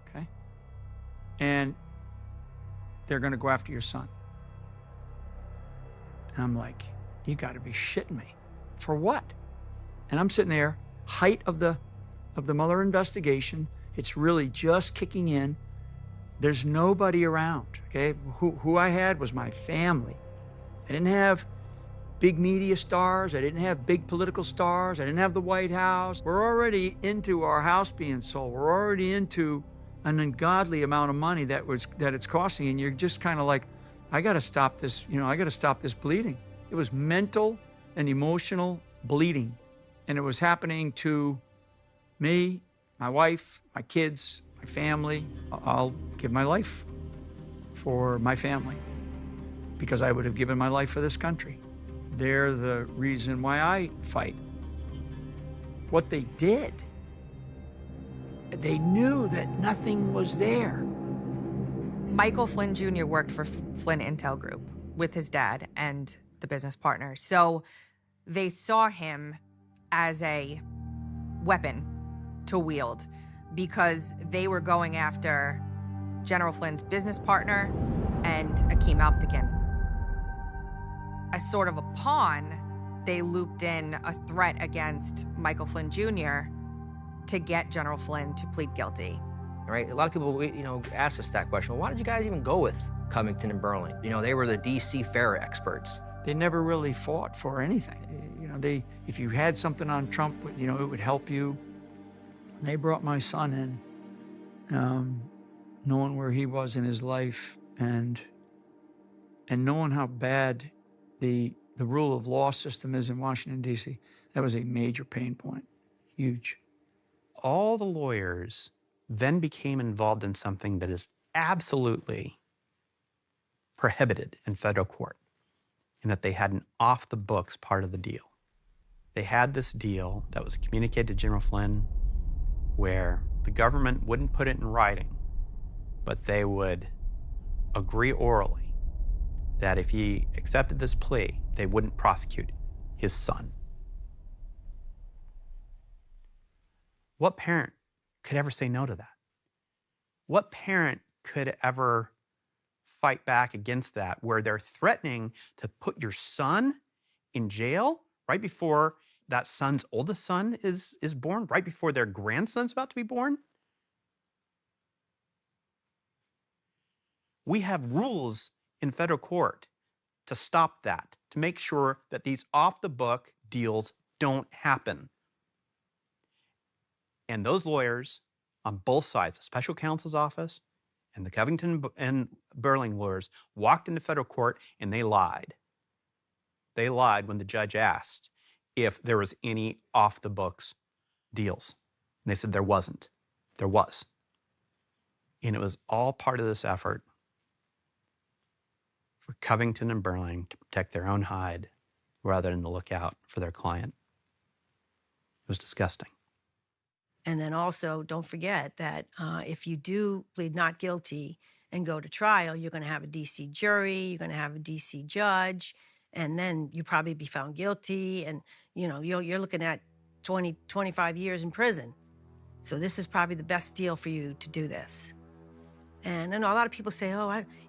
okay? And they're going to go after your son. And I'm like, you got to be shitting me. For what? And I'm sitting there, height of the Mueller investigation. It's really just kicking in. There's nobody around, okay? Who I had was my family. I didn't have big media stars. I didn't have big political stars. I didn't have the White House. We're already into our house being sold. We're already into an ungodly amount of money that it's costing, and you're just kind of like, I got to stop this. I got to stop this bleeding. It was mental and emotional bleeding, and it was happening to me, my wife, my kids, my family. I'll give my life for my family because I would have given my life for this country. They're the reason why I fight. What they did, they knew that nothing was there. Michael Flynn Jr. worked for Flynn Intel Group with his dad and the business partner. So they saw him as a weapon to wield because they were going after General Flynn's business partner and Akeem Alptekin. As sort of a pawn, they looped in a threat against Michael Flynn Jr. to get General Flynn to plead guilty. Right? A lot of people, ask us that question. Well, why did you guys even go with Covington and Burling? They were the D.C. fair experts. They never really fought for anything. If you had something on Trump, it would help you. They brought my son in, knowing where he was in his life and knowing how bad the rule of law system is in Washington, D.C. That was a major pain point, huge. All the lawyers then became involved in something that is absolutely prohibited in federal court, in that they had an off-the-books part of the deal. They had this deal that was communicated to General Flynn where the government wouldn't put it in writing, but they would agree orally that if he accepted this plea, they wouldn't prosecute his son. What parent could ever say no to that? What parent could ever fight back against that, where they're threatening to put your son in jail right before that son's oldest son is born, right before their grandson's about to be born? We have rules in federal court to stop that, to make sure that these off-the-book deals don't happen. And those lawyers on both sides, the special counsel's office and the Covington and Burling lawyers, walked into federal court and they lied. They lied when the judge asked if there was any off-the-books deals. And they said there wasn't. There was. And it was all part of this effort for Covington and Burling to protect their own hide rather than to look out for their client. It was disgusting. And then also, don't forget that if you do plead not guilty and go to trial, you're going to have a D.C. jury, you're going to have a D.C. judge, and then you probably be found guilty. And, you're looking at 20, 25 years in prison. So this is probably the best deal for you to do this. And I know a lot of people say,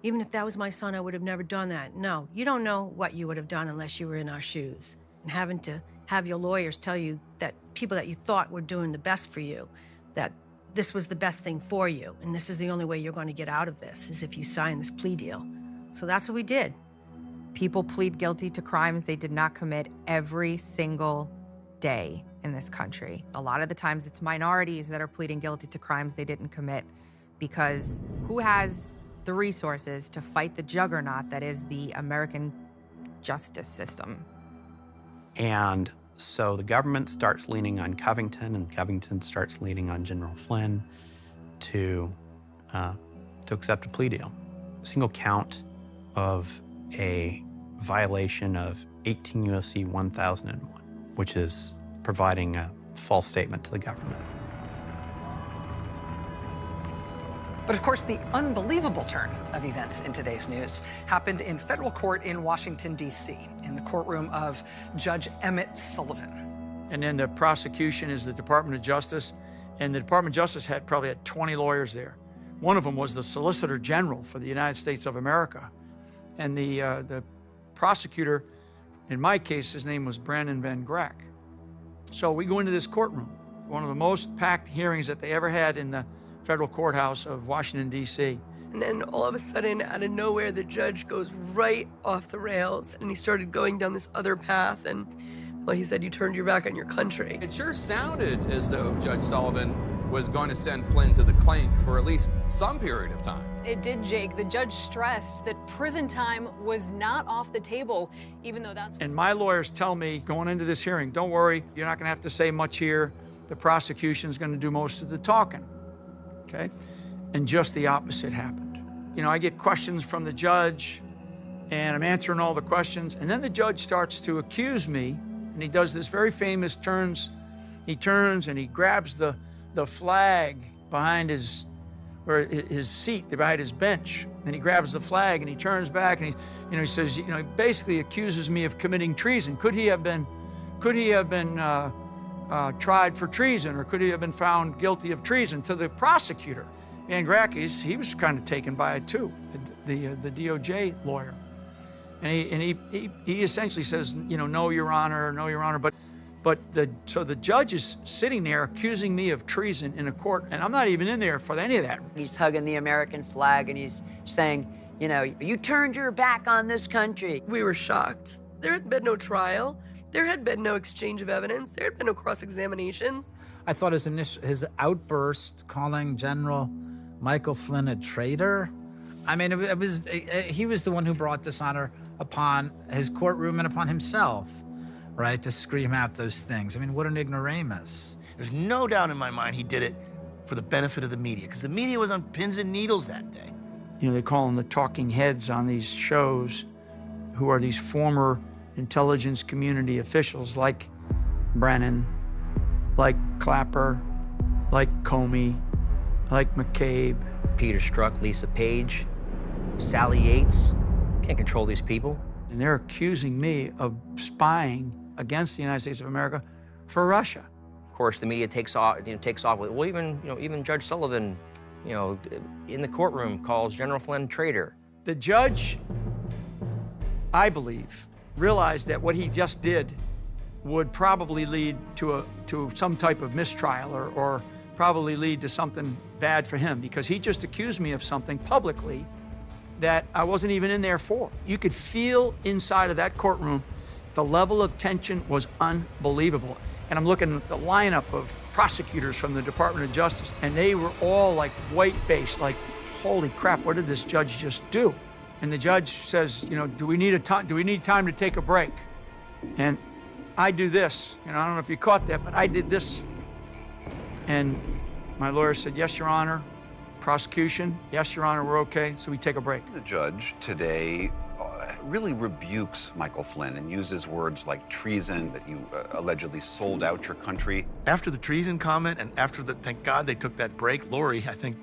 even if that was my son, I would have never done that. No, you don't know what you would have done unless you were in our shoes. And having to have your lawyers tell you that people that you thought were doing the best for you, that this was the best thing for you, and this is the only way you're going to get out of this, is if you sign this plea deal. So that's what we did. People plead guilty to crimes they did not commit every single day in this country. A lot of the times it's minorities that are pleading guilty to crimes they didn't commit, because who has the resources to fight the juggernaut that is the American justice system? And so the government starts leaning on Covington, and Covington starts leaning on General Flynn. to accept a plea deal. A single count of a violation of 18 U.S.C. 1001, which is providing a false statement to the government. But of course, the unbelievable turn of events in today's news happened in federal court in Washington, D.C., in the courtroom of Judge Emmett Sullivan. And then the prosecution is the Department of Justice, and the Department of Justice probably had 20 lawyers there. One of them was the Solicitor General for the United States of America. And the prosecutor, in my case, his name was Brandon Van Grack. So we go into this courtroom, one of the most packed hearings that they ever had in the federal courthouse of Washington, D.C. And then all of a sudden, out of nowhere, the judge goes right off the rails, and he started going down this other path, and, well, he said, you turned your back on your country. It sure sounded as though Judge Sullivan was going to send Flynn to the clink for at least some period of time. It did, Jake. The judge stressed that prison time was not off the table, even though that's... And my lawyers tell me, going into this hearing, don't worry, you're not going to have to say much here. The prosecution's going to do most of the talking. Okay? And just the opposite happened. You know, I get questions from the judge, and I'm answering all the questions, and then the judge starts to accuse me, and he does this very famous he turns and he grabs the flag behind his seat, behind his bench, and he grabs the flag and he turns back and he says, he basically accuses me of committing treason. Could he have been tried for treason, or could he have been found guilty of treason? To the prosecutor, Van Grack, he was kind of taken by it too, the DOJ lawyer, and he essentially says, no, Your Honor, no, Your Honor, so the judge is sitting there accusing me of treason in a court, and I'm not even in there for any of that. He's hugging the American flag and he's saying, you turned your back on this country. We were shocked. There had been no trial. There had been no exchange of evidence. There had been no cross-examinations. I thought his outburst calling General Michael Flynn a traitor, I mean, he was the one who brought dishonor upon his courtroom and upon himself, right, to scream out those things. I mean, what an ignoramus. There's no doubt in my mind he did it for the benefit of the media, because the media was on pins and needles that day. They call them the talking heads on these shows, who are these former intelligence community officials like Brennan, like Clapper, like Comey, like McCabe. Peter Strzok, Lisa Page, Sally Yates. Can't control these people. And they're accusing me of spying against the United States of America for Russia. Of course, the media takes off with, well, even Judge Sullivan, in the courtroom calls General Flynn traitor. The judge, I believe, realized that what he just did would probably lead to some type of mistrial or probably lead to something bad for him, because he just accused me of something publicly that I wasn't even in there for. You could feel inside of that courtroom, the level of tension was unbelievable. And I'm looking at the lineup of prosecutors from the Department of Justice, and they were all like white-faced, like, holy crap, what did this judge just do? And the judge says, do we need time to take a break? And I do this. I don't know if you caught that, but I did this. And my lawyer said, yes, Your Honor. Prosecution, yes, Your Honor, we're okay. So we take a break. The judge today really rebukes Michael Flynn and uses words like treason, that you allegedly sold out your country. After the treason comment and after thank God they took that break, Lori, I think,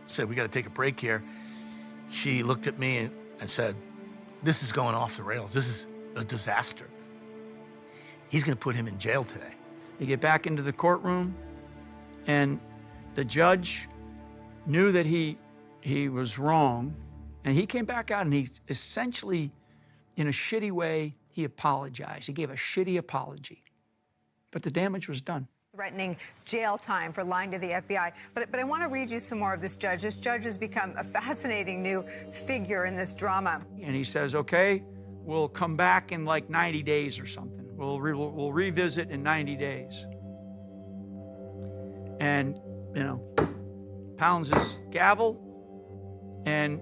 said, we got to take a break here. She looked at me and said, this is going off the rails. This is a disaster. He's going to put him in jail today. You get back into the courtroom, and the judge knew that he was wrong, and he came back out and he essentially, in a shitty way, he apologized. He gave a shitty apology, but the damage was done. Threatening jail time for lying to the FBI. But I want to read you some more of this judge. This judge has become a fascinating new figure in this drama. And he says, okay, we'll come back in like 90 days or something. We'll revisit in 90 days. And, pounds his gavel, and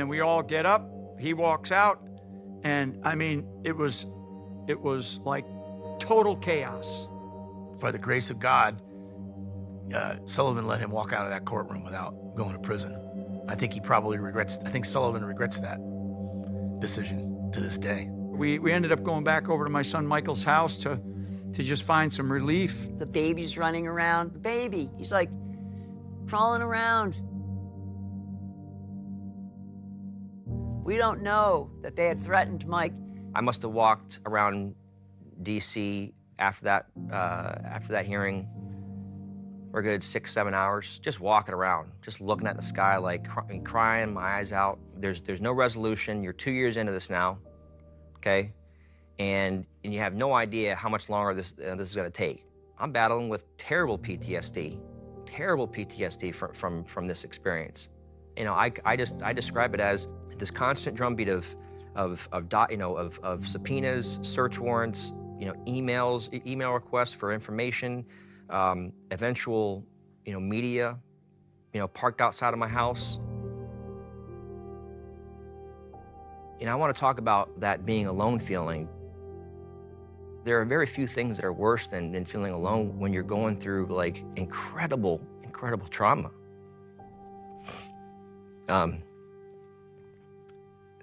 we all get up. He walks out, and I mean, it was like total chaos. By the grace of God, Sullivan let him walk out of that courtroom without going to prison. I think Sullivan regrets that decision to this day. We ended up going back over to my son Michael's house to just find some relief. The baby's running around. The baby, he's like crawling around. We don't know that they had threatened Mike. I must have walked around D.C. after that hearing for a good 6-7 hours, just walking around, just looking at the sky, like crying my eyes out. There's no resolution. You're 2 years into this now, okay? And you have no idea how much longer this is going to take. I'm battling with terrible PTSD from this experience. You know, I describe it as this constant drumbeat of subpoenas, search warrants, you know, email requests for information, eventual, you know, media, you know, parked outside of my house. You know, I want to talk about that being alone feeling. There are very few things that are worse than feeling alone when you're going through like incredible trauma.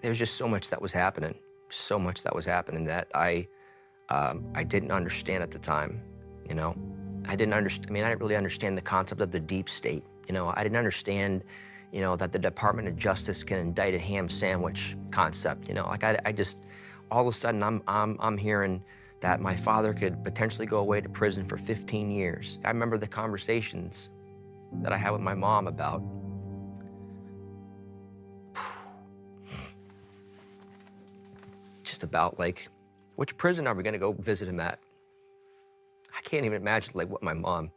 There's just so much that was happening, that I didn't understand at the time, you know. I didn't really understand the concept of the deep state, you know. I didn't understand, you know, that the Department of Justice can indict a ham sandwich concept, you know. Like I just, all of a sudden I'm hearing that my father could potentially go away to prison for 15 years. I remember the conversations that I had with my mom about just about like, which prison are we gonna go visit him at? I can't even imagine like what my mom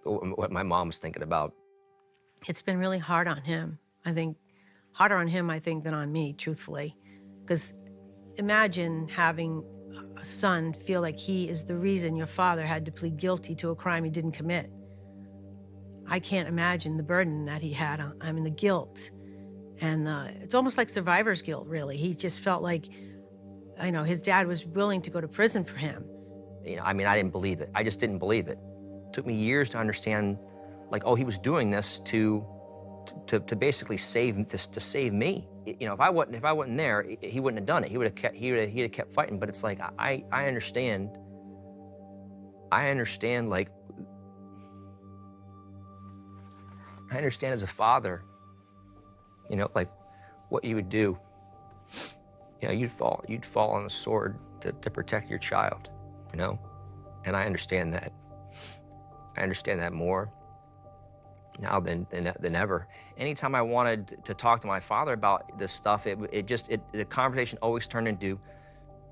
was thinking about. It's been really hard on him. I think harder on him, than on me, truthfully. Because imagine having a son feel like he is the reason your father had to plead guilty to a crime he didn't commit. I can't imagine the burden that he had on, the guilt. And it's almost like survivor's guilt, really. He just felt like, you know, his dad was willing to go to prison for him. You know, I didn't believe it. I just didn't believe it. It took me years to understand, like, oh, he was doing this to basically save me. You know, if I wasn't there, he wouldn't have done it. He'd have kept fighting. But it's like I understand. Like, I understand as a father, you know, like what you would do. You know, you'd fall on the sword to protect your child, you know? And I understand that. I understand that more now than ever. Anytime I wanted to talk to my father about this stuff, the conversation always turned into,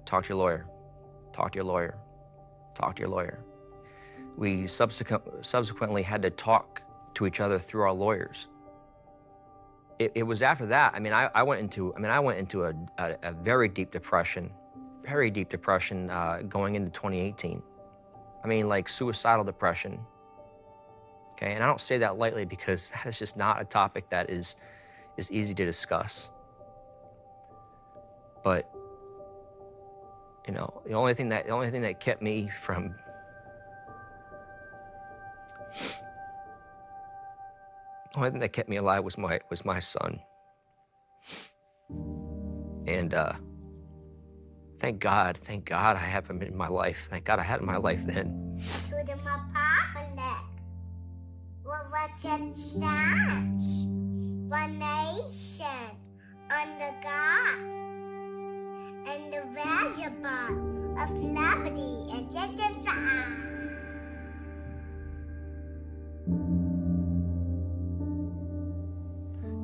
talk to your lawyer, talk to your lawyer, talk to your lawyer. We subsequently had to talk to each other through our lawyers. It was after that. I went into a very deep depression going into 2018. Like suicidal depression. Okay, and I don't say that lightly because that is just not a topic that is easy to discuss. But you know, the only thing that kept me from the only thing that kept me alive was my son. And thank God I have him in my life. Thank God I had him in my life then. What's your chance? One nation under God and the reservoir of liberty and justice.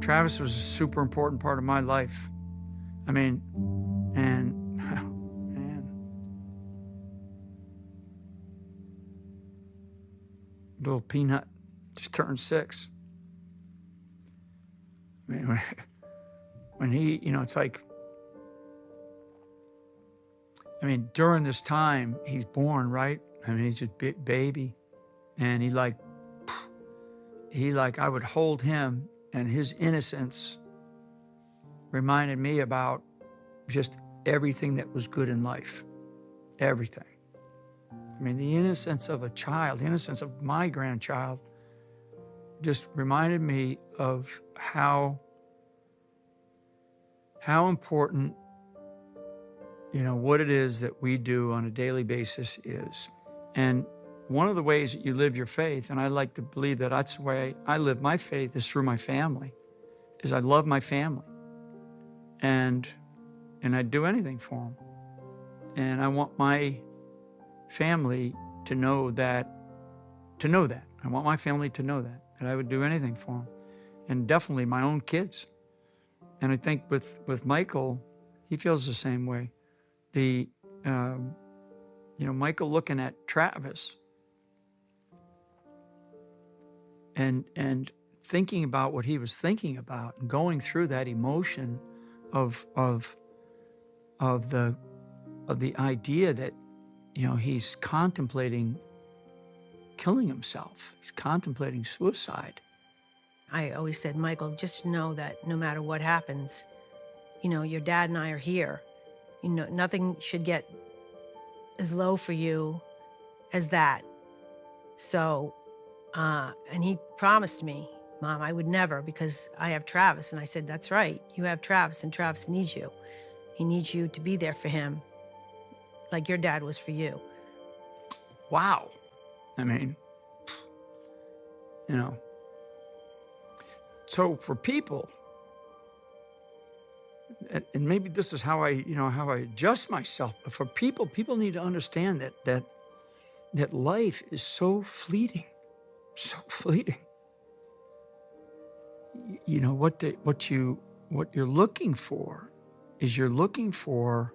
Travis was a super important part of my life. And man, little peanut just turned 6. When he, you know, it's like, during this time, he's born, right? He's just a baby. And he I would hold him, and his innocence reminded me about just everything that was good in life. Everything. I mean, the innocence of a child, the innocence of my grandchild, just reminded me of how important, what it is that we do on a daily basis is. And one of the ways that you live your faith, and I like to believe that that's the way I live my faith, is through my family, is I love my family. And I'd do anything for them. And I want my family to know that. I want my family to know that I would do anything for them. And definitely my own kids. And I think with Michael, he feels the same way. Michael looking at Travis and thinking about what he was thinking about and going through that emotion of the idea that, he's contemplating killing himself. He's contemplating suicide. I always said, Michael, just know that no matter what happens, your dad and I are here. Nothing should get as low for you as that. So, and he promised me, Mom, I would never, because I have Travis. And I said, that's right. You have Travis, and Travis needs you. He needs you to be there for him, like your dad was for you. Wow. I mean, so for people, and maybe this is how I adjust myself, but for people need to understand that life is so fleeting, so fleeting. What you're looking for is you're looking for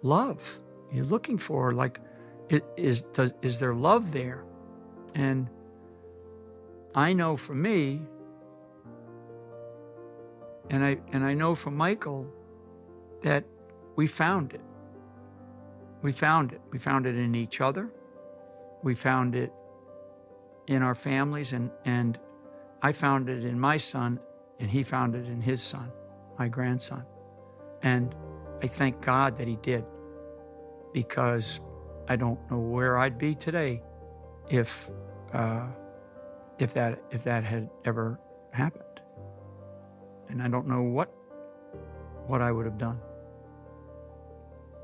love. You're looking for is there love there? And I know for me, and I know for Michael, that we found it. We found it. We found it in each other. We found it in our families, and I found it in my son, and he found it in his son, my grandson. And I thank God that he did, because I don't know where I'd be today if that had ever happened. And I don't know what I would have done.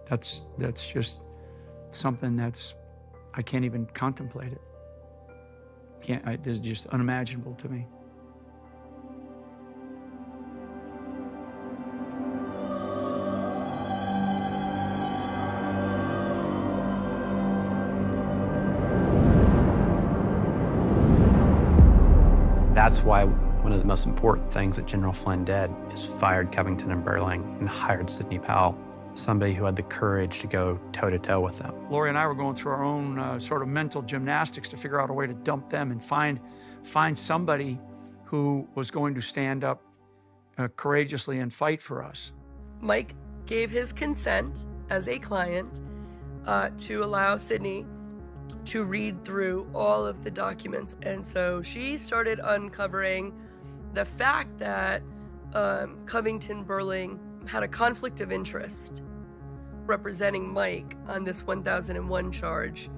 That's just something I can't even contemplate it. It's just unimaginable to me. That's why one of the most important things that General Flynn did is fired Covington and Burling and hired Sidney Powell, somebody who had the courage to go toe-to-toe with them. Lori and I were going through our own sort of mental gymnastics to figure out a way to dump them and find somebody who was going to stand up courageously and fight for us. Mike gave his consent as a client to allow Sidney to read through all of the documents. And so she started uncovering the fact that Covington Burling had a conflict of interest representing Mike on this 1001 charge.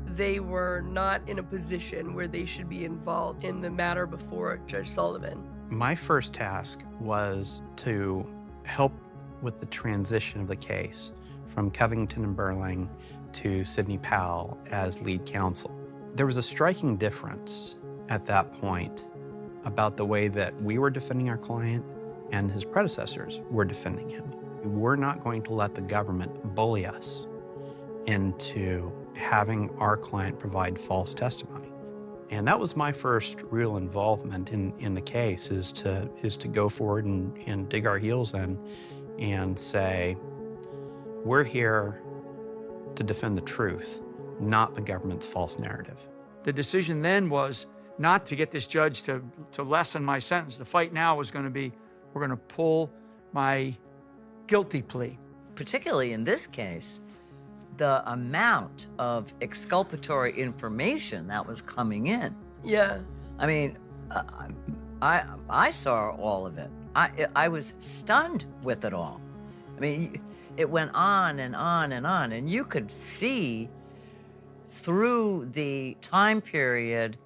They were not in a position where they should be involved in the matter before Judge Sullivan. My first task was to help with the transition of the case from Covington and Burling to Sidney Powell as lead counsel. There was a striking difference at that point about the way that we were defending our client and his predecessors were defending him. We're not going to let the government bully us into having our client provide false testimony. And that was my first real involvement in the case, is to go forward and dig our heels in and say, we're here to defend the truth, not the government's false narrative. The decision then was not to get this judge to lessen my sentence. The fight now was going to be, we're going to pull my guilty plea. Particularly in this case, the amount of exculpatory information that was coming in. Yeah. I mean, I saw all of it. I was stunned with it all. I mean, it went on and on and on, and you could see through the time period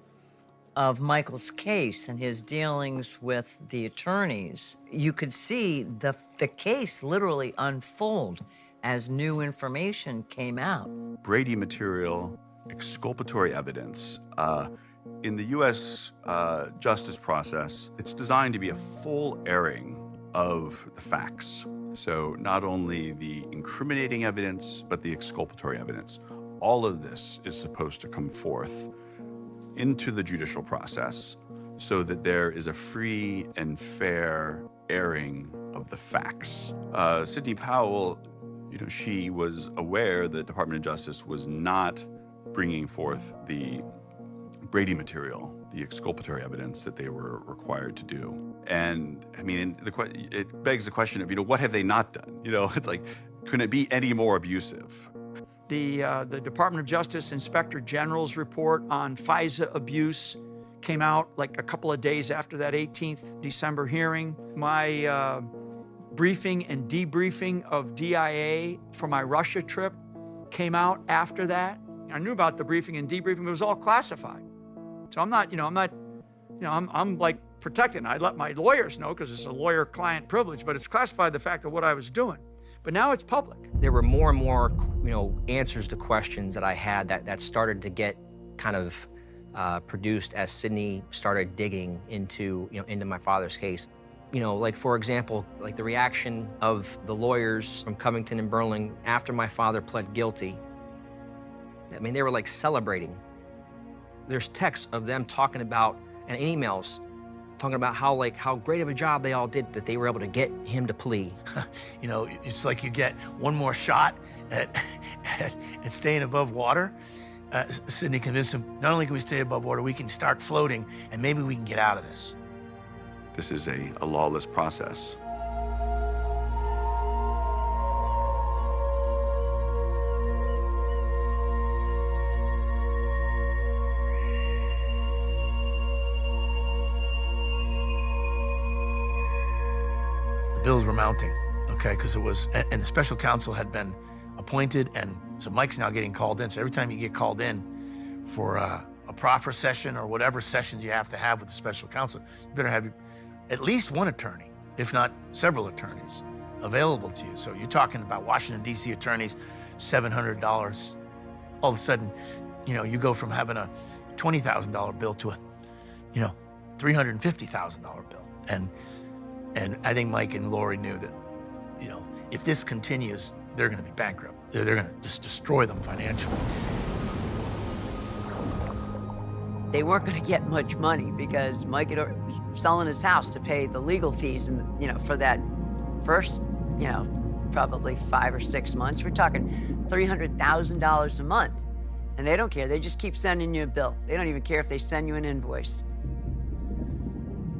of Michael's case and his dealings with the attorneys, you could see the case literally unfold as new information came out. Brady material, exculpatory evidence. In the U.S. Justice process, it's designed to be a full airing of the facts. So not only the incriminating evidence, but the exculpatory evidence. All of this is supposed to come forth into the judicial process so that there is a free and fair airing of the facts. Sidney Powell, she was aware that the Department of Justice was not bringing forth the Brady material, the exculpatory evidence that they were required to do. And I mean, it begs the question of, what have they not done? It's like, couldn't it be any more abusive? The Department of Justice Inspector General's report on FISA abuse came out like a couple of days after that 18th December hearing. My briefing and debriefing of DIA for my Russia trip came out after that. I knew about the briefing and debriefing, but it was all classified. So I'm like protected. I let my lawyers know because it's a lawyer-client privilege, but it's classified the fact of what I was doing. But now it's public. There were more and more, answers to questions that I had that started to get kind of produced as Sidney started digging into my father's case. Like for example, like the reaction of the lawyers from Covington and Burling after my father pled guilty. I mean, they were like celebrating. There's texts of them talking about, and emails, talking about how great of a job they all did that they were able to get him to plea. It's like you get one more shot at staying above water. Sidney convinced him, not only can we stay above water, we can start floating, and maybe we can get out of this. This is a lawless process. Bills were mounting, okay, because it was, and the special counsel had been appointed, and so Mike's now getting called in. So every time you get called in for a proffer session or whatever sessions you have to have with the special counsel, you better have at least one attorney, if not several attorneys, available to you. So you're talking about Washington, D.C. attorneys, $700. All of a sudden, you go from having a $20,000 bill to a, $350,000 bill. And I think Mike and Lori knew that, if this continues, they're going to be bankrupt. They're going to just destroy them financially. They weren't going to get much money because Mike had was selling his house to pay the legal fees, and for that first, probably 5 or 6 months. We're talking $300,000 a month, and they don't care. They just keep sending you a bill. They don't even care if they send you an invoice.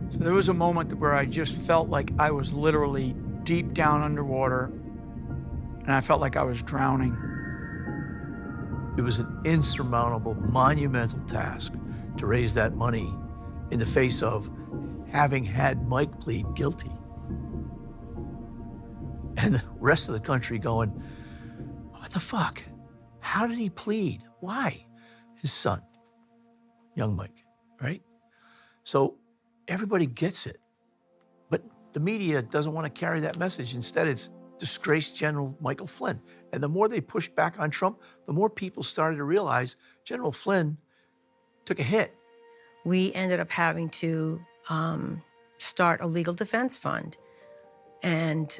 So there was a moment where I just felt like I was literally deep down underwater, and I felt like I was drowning. It was an insurmountable, monumental task to raise that money in the face of having had Mike plead guilty. And the rest of the country going, what the fuck? How did he plead? Why? His son, young Mike, right? So everybody gets it. But the media doesn't want to carry that message. Instead, it's disgraced General Michael Flynn. And the more they pushed back on Trump, the more people started to realize General Flynn took a hit. We ended up having to start a legal defense fund. And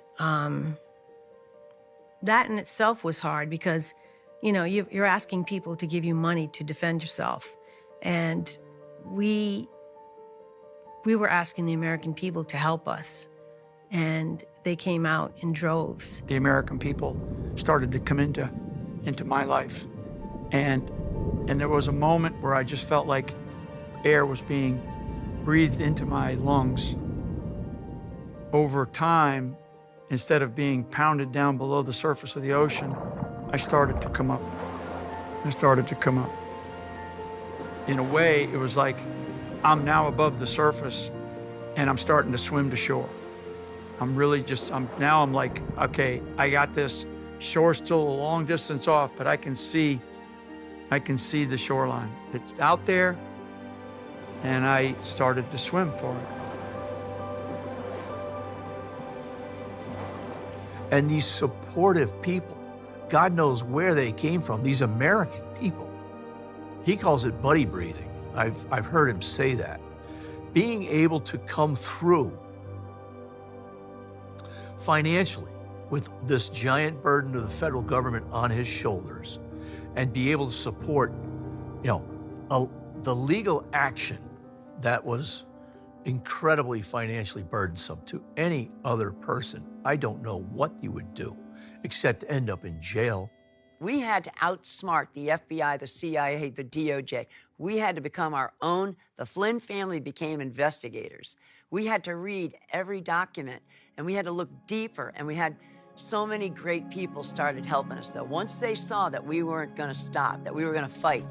that in itself was hard because, you're asking people to give you money to defend yourself. And we were asking the American people to help us. And they came out in droves. The American people started to come into my life. And there was a moment where I just felt like air was being breathed into my lungs. Over time, instead of being pounded down below the surface of the ocean, I started to come up. In a way, it was like I'm now above the surface and I'm starting to swim to shore. I'm like, okay, I got this. Shore's still a long distance off, but I can see I can see the shoreline. It's out there, and I started to swim for it. And these supportive people, God knows where they came from, these American people. He calls it buddy breathing. I've heard him say that. Being able to come through financially with this giant burden of the federal government on his shoulders and be able to support, the legal action that was incredibly financially burdensome to any other person. I don't know what you would do except to end up in jail. We had to outsmart the FBI, the CIA, the DOJ. We had to become our own. The Flynn family became investigators. We had to read every document, and we had to look deeper, and we had so many great people started helping us, though. Once they saw that we weren't going to stop, that we were going to fight,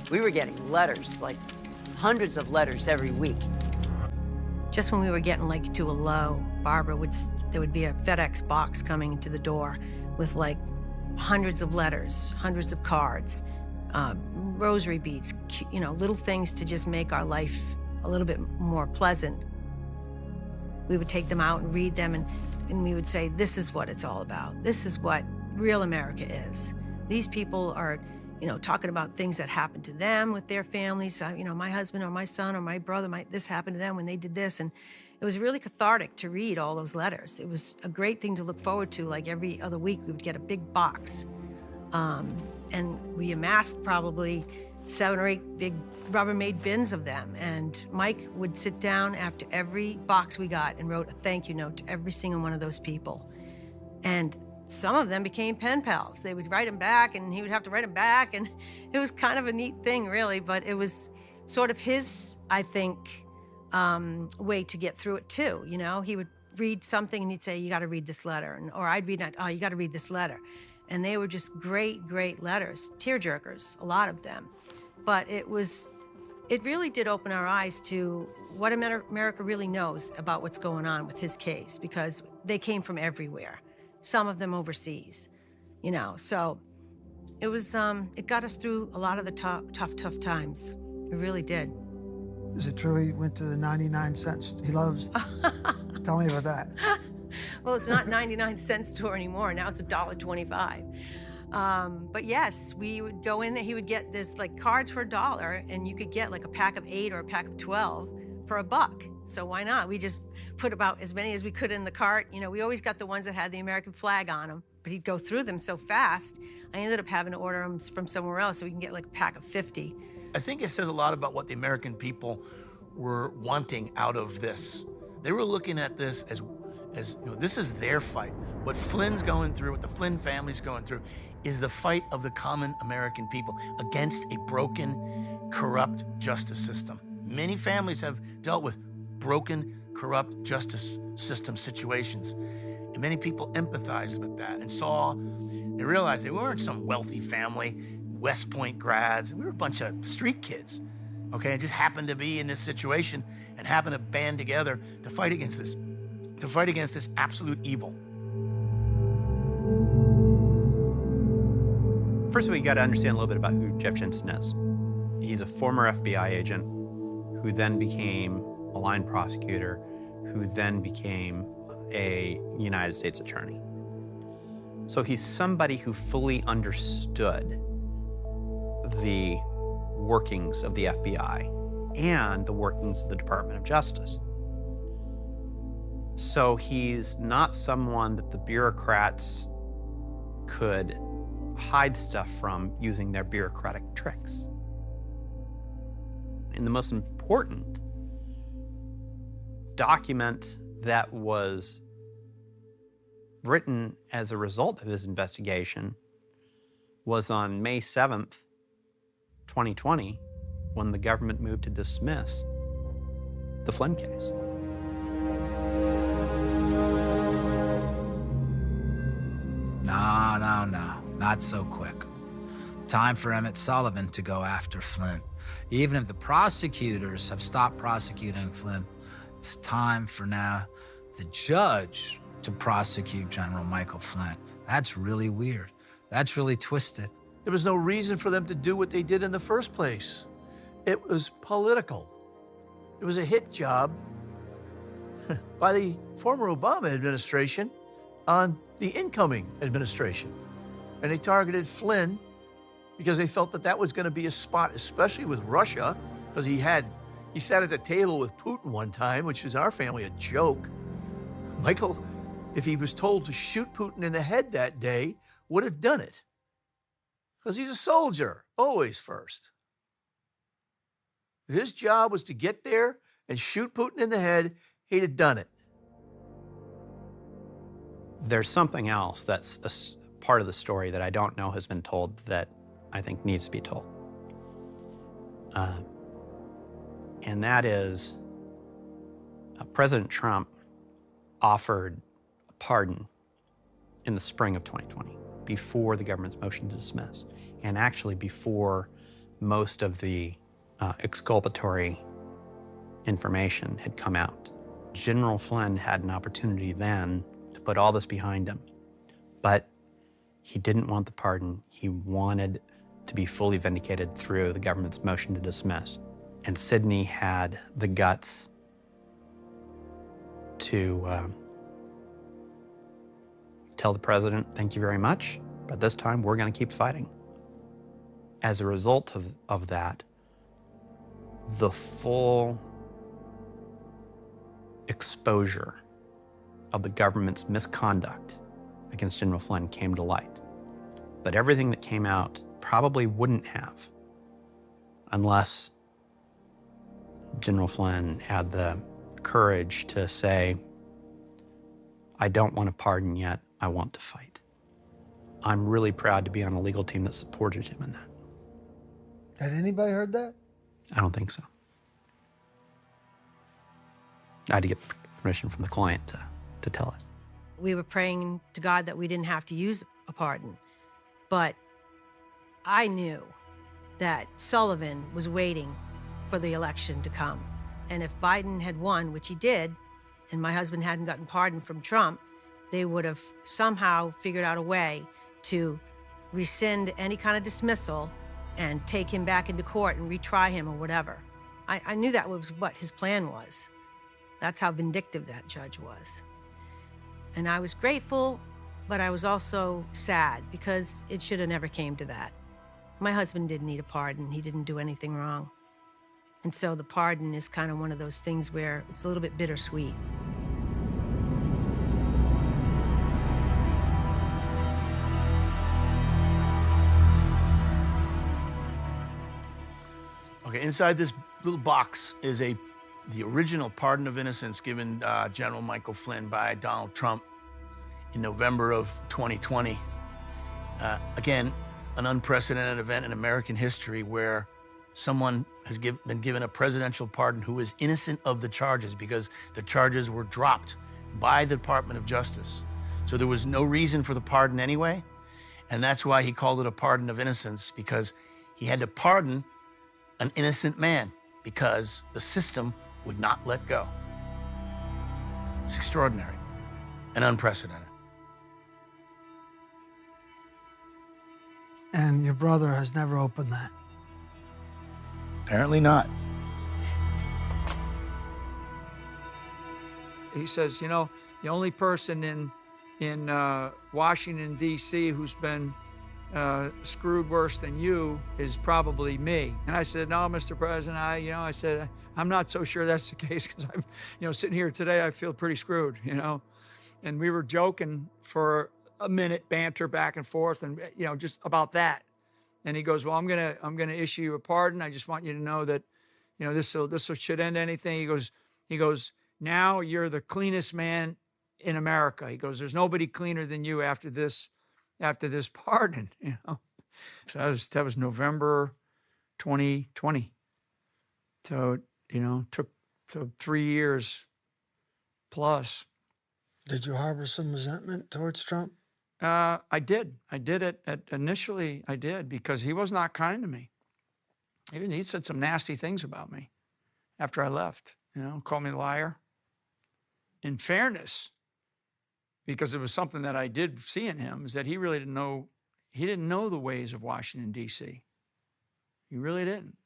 we were getting letters, like hundreds of letters every week. Just when we were getting like to a low, there would be a FedEx box coming into the door with like hundreds of letters, hundreds of cards, rosary beads, little things to just make our life a little bit more pleasant. We would take them out and read them, and we would say, this is what it's all about. This is what real America is. These people are, talking about things that happened to them with their families. My husband or my son or my brother, this happened to them when they did this. And it was really cathartic to read all those letters. It was a great thing to look forward to. Like every other week, we would get a big box. And we amassed probably 7 or 8 big Rubbermaid bins of them. And Mike would sit down after every box we got and wrote a thank you note to every single one of those people. And some of them became pen pals. They would write him back, and he would have to write him back. And it was kind of a neat thing, really. But it was sort of his, I think, way to get through it, too. He would read something, and he'd say, you got to read this letter. Or I'd read it, oh, you got to read this letter. And they were just great, great letters, tearjerkers, a lot of them. But it really did open our eyes to what America really knows about what's going on with his case, because they came from everywhere, some of them overseas, So it was, it got us through a lot of the tough times. It really did. Is it true he went to the 99 cents he loves? Tell me about that. Well, it's not 99-cent store anymore. Now it's $1.25. But yes, we would go in there. He would get, there's like cards for $1, and you could get like a pack of 8 or a pack of 12 for $1. So why not? We just put about as many as we could in the cart. We always got the ones that had the American flag on them, but he'd go through them so fast, I ended up having to order them from somewhere else so we can get like a pack of 50. I think it says a lot about what the American people were wanting out of this. They were looking at this as this is their fight. What Flynn's going through, what the Flynn family's going through, is the fight of the common American people against a broken, corrupt justice system. Many families have dealt with broken, corrupt justice system situations. And many people empathized with that and they realized they weren't some wealthy family, West Point grads. We were a bunch of street kids, okay? And just happened to be in this situation and happened to band together to fight against this absolute evil. First of all, you got to understand a little bit about who Jeff Jensen is. He's a former FBI agent who then became a line prosecutor, who then became a United States attorney. So he's somebody who fully understood the workings of the FBI and the workings of the Department of Justice. So he's not someone that the bureaucrats could hide stuff from using their bureaucratic tricks. And the most important document that was written as a result of his investigation was on May 7th, 2020, when the government moved to dismiss the Flynn case. No, not so quick. Time for Emmett Sullivan to go after Flynn. Even if the prosecutors have stopped prosecuting Flynn, it's time for now the judge to prosecute General Michael Flynn. That's really weird. That's really twisted. There was no reason for them to do what they did in the first place. It was political. It was a hit job by the former Obama administration on the incoming administration. And they targeted Flynn because they felt that that was going to be a spot, especially with Russia, because he sat at the table with Putin one time, which is our family a joke. Michael, if he was told to shoot Putin in the head that day, would have done it. Because he's a soldier, always first. If his job was to get there and shoot Putin in the head, he'd have done it. There's something else that's a part of the story that I don't know has been told that I think needs to be told. And that is President Trump offered a pardon in the spring of 2020, before the government's motion to dismiss, and actually before most of the exculpatory information had come out. General Flynn had an opportunity then to put all this behind him, but he didn't want the pardon. He wanted to be fully vindicated through the government's motion to dismiss. And Sidney had the guts to tell the president, thank you very much, but this time we're going to keep fighting. As a result of that, the full exposure of the government's misconduct against General Flynn came to light. But everything that came out probably wouldn't have unless General Flynn had the courage to say, I don't want to pardon yet, I want to fight. I'm really proud to be on a legal team that supported him in that. Had anybody heard that? I don't think so. I had to get permission from the client to tell it. We were praying to God that we didn't have to use a pardon. But I knew that Sullivan was waiting for the election to come. And if Biden had won, which he did, and my husband hadn't gotten pardoned from Trump, they would have somehow figured out a way to rescind any kind of dismissal and take him back into court and retry him or whatever. I knew that was what his plan was. That's how vindictive that judge was. And I was grateful, but I was also sad because it should have never came to that. My husband didn't need a pardon. He didn't do anything wrong. And so the pardon is kind of one of those things where it's a little bit bittersweet. Okay, inside this little box is the original pardon of innocence given General Michael Flynn by Donald Trump in November of 2020. Again, an unprecedented event in American history where someone has been given a presidential pardon who is innocent of the charges because the charges were dropped by the Department of Justice. So there was no reason for the pardon anyway, and that's why he called it a pardon of innocence, because he had to pardon an innocent man because the system would not let go. It's extraordinary and unprecedented. And your brother has never opened that. Apparently not. He says, you know, the only person in Washington, D.C. who's been screwed worse than you is probably me. And I said, no, Mr. President, I said, I'm not so sure that's the case because I'm, sitting here today, I feel pretty screwed, And we were joking for a minute, banter back and forth, and just about that. And he goes, well, I'm gonna issue you a pardon. I just want you to know that, this should end anything. He goes, now you're the cleanest man in America. He goes, there's nobody cleaner than you after this pardon, So that was November 2020. So, took 3 years plus. Did you harbor some resentment towards Trump? I did. I did it initially. I did, because he was not kind to me. He said some nasty things about me after I left, called me a liar. In fairness, because it was something that I did see in him, is that he really didn't know He didn't know the ways of Washington, D.C. He really didn't.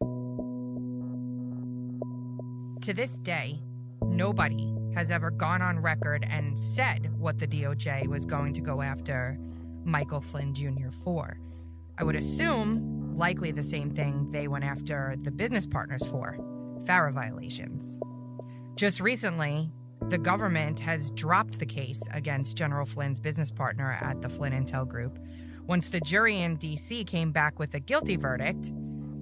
To this day, nobody has ever gone on record and said what the DOJ was going to go after Michael Flynn Jr. for. I would assume likely the same thing they went after the business partners for, FARA violations. Just recently, the government has dropped the case against General Flynn's business partner at the Flynn Intel Group. Once the jury in D.C. came back with a guilty verdict,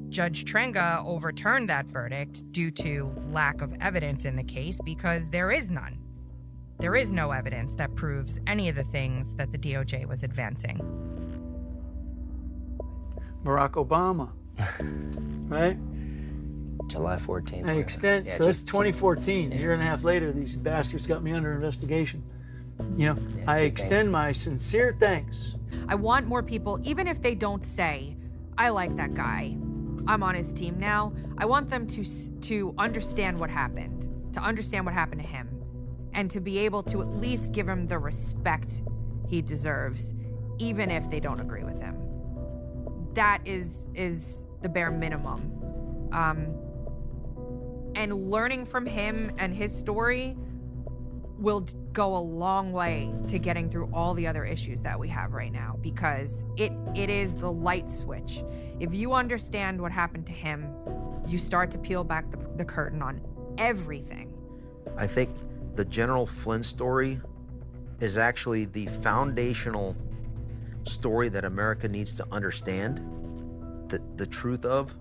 Judge Trenga overturned that verdict due to lack of evidence in the case because there is none. There is no evidence that proves any of the things that the DOJ was advancing. Barack Obama, right? July 14th. I extend, Yeah, so it's 2014. A year and a half later, these bastards got me under investigation. You know, I extend my sincere thanks. I want more people, even if they don't say, I like that guy, I'm on his team now, I want them to understand what happened, to understand what happened to him, and to be able to at least give him the respect he deserves, even if they don't agree with him. That is the bare minimum. And learning from him and his story will go a long way to getting through all the other issues that we have right now, because it is the light switch. If you understand what happened to him, you start to peel back the curtain on everything. I think the General Flynn story is actually the foundational story that America needs to understand the truth of,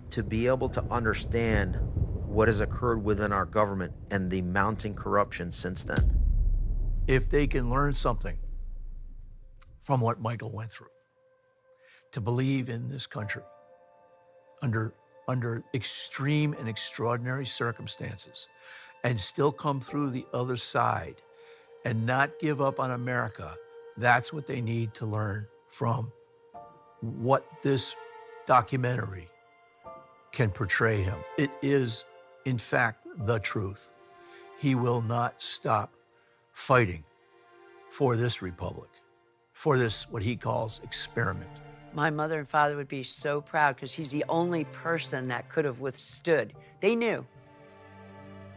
to be able to understand what has occurred within our government and the mounting corruption since then. If they can learn something from what Michael went through, to believe in this country under extreme and extraordinary circumstances, and still come through the other side and not give up on America, that's what they need to learn from what this documentary can portray him. It is, in fact, the truth. He will not stop fighting for this republic, for this, what he calls, experiment. My mother and father would be so proud because he's the only person that could have withstood. They knew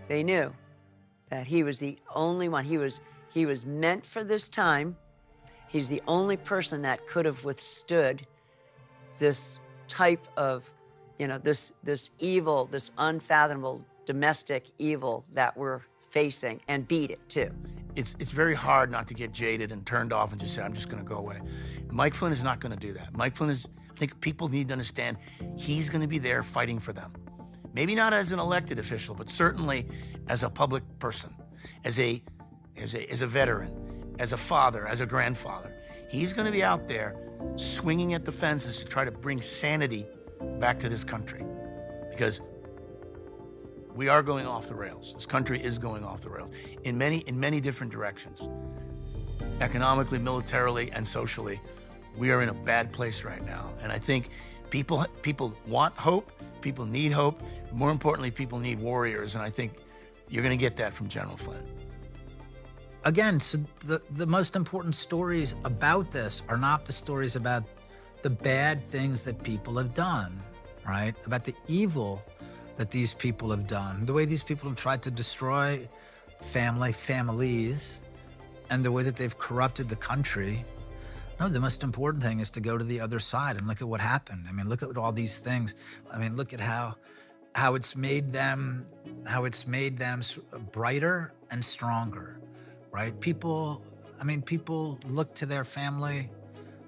that he was the only one. He was meant for this time. He's the only person that could have withstood this type of, this evil, this unfathomable domestic evil that we're facing, and beat it too. It's very hard not to get jaded and turned off and just say, I'm just going to go away. Mike Flynn is not going to do that. Mike Flynn is, I think people need to understand, he's going to be there fighting for them. Maybe not as an elected official, but certainly as a public person, as a veteran, as a father, as a grandfather. He's going to be out there swinging at the fences to try to bring sanity back to this country, because we are going off the rails. This country is going off the rails in many different directions. Economically, militarily, and socially, we are in a bad place right now. And I think people want hope, people need hope, but more importantly, people need warriors, and I think you're going to get that from General Flynn. Again, so the most important stories about this are not the stories about the bad things that people have done, right? About the evil that these people have done, the way these people have tried to destroy families, and the way that they've corrupted the country. No, the most important thing is to go to the other side and look at what happened. I mean, look at all these things. I mean, look at how it's made them brighter and stronger, right? People look to their family,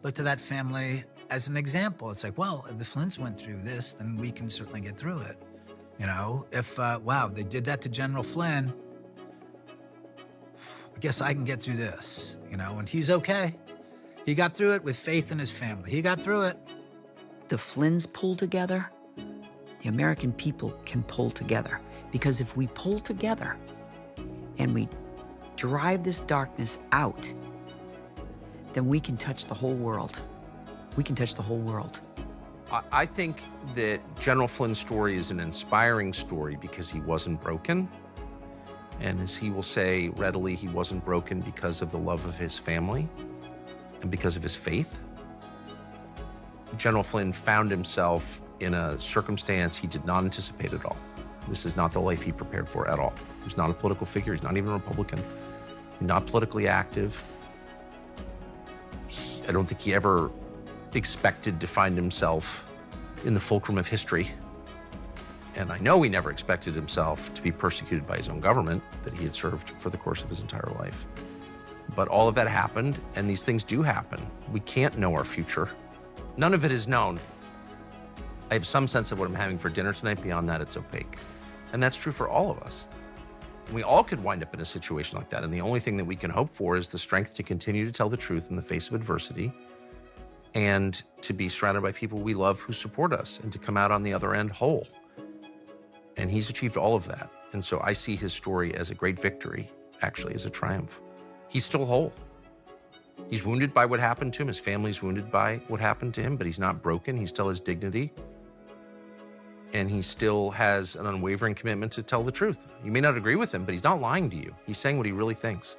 look to that family as an example. It's like, well, if the Flynns went through this, then we can certainly get through it. If, wow, they did that to General Flynn, I guess I can get through this, and he's okay. He got through it with faith in his family. He got through it. The Flynns pull together, the American people can pull together. Because if we pull together and we drive this darkness out, then we can touch the whole world. We can touch the whole world. I think that General Flynn's story is an inspiring story because he wasn't broken. And as he will say readily, he wasn't broken because of the love of his family and because of his faith. General Flynn found himself in a circumstance he did not anticipate at all. This is not the life he prepared for at all. He's not a political figure. He's not even a Republican. He's not politically active. I don't think he ever expected to find himself in the fulcrum of history. And I know he never expected himself to be persecuted by his own government that he had served for the course of his entire life. But all of that happened, and these things do happen. We can't know our future. None of it is known. I have some sense of what I'm having for dinner tonight. Beyond that, it's opaque. And that's true for all of us. We all could wind up in a situation like that, and the only thing that we can hope for is the strength to continue to tell the truth in the face of adversity, and to be surrounded by people we love who support us, and to come out on the other end whole. And he's achieved all of that. And so I see his story as a great victory, actually as a triumph. He's still whole. He's wounded by what happened to him. His family's wounded by what happened to him, but he's not broken. He still has dignity. And he still has an unwavering commitment to tell the truth. You may not agree with him, but he's not lying to you. He's saying what he really thinks.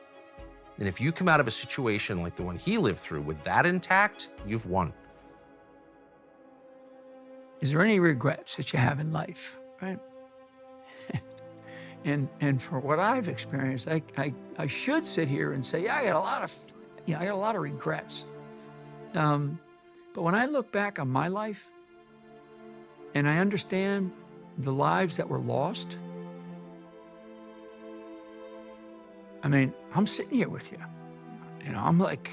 And if you come out of a situation like the one he lived through with that intact, you've won. Is there any regrets that you have in life, right? And for what I've experienced, I should sit here and say, yeah, I got a lot of regrets. But when I look back on my life and I understand the lives that were lost, I mean, I'm sitting here with you. I'm like,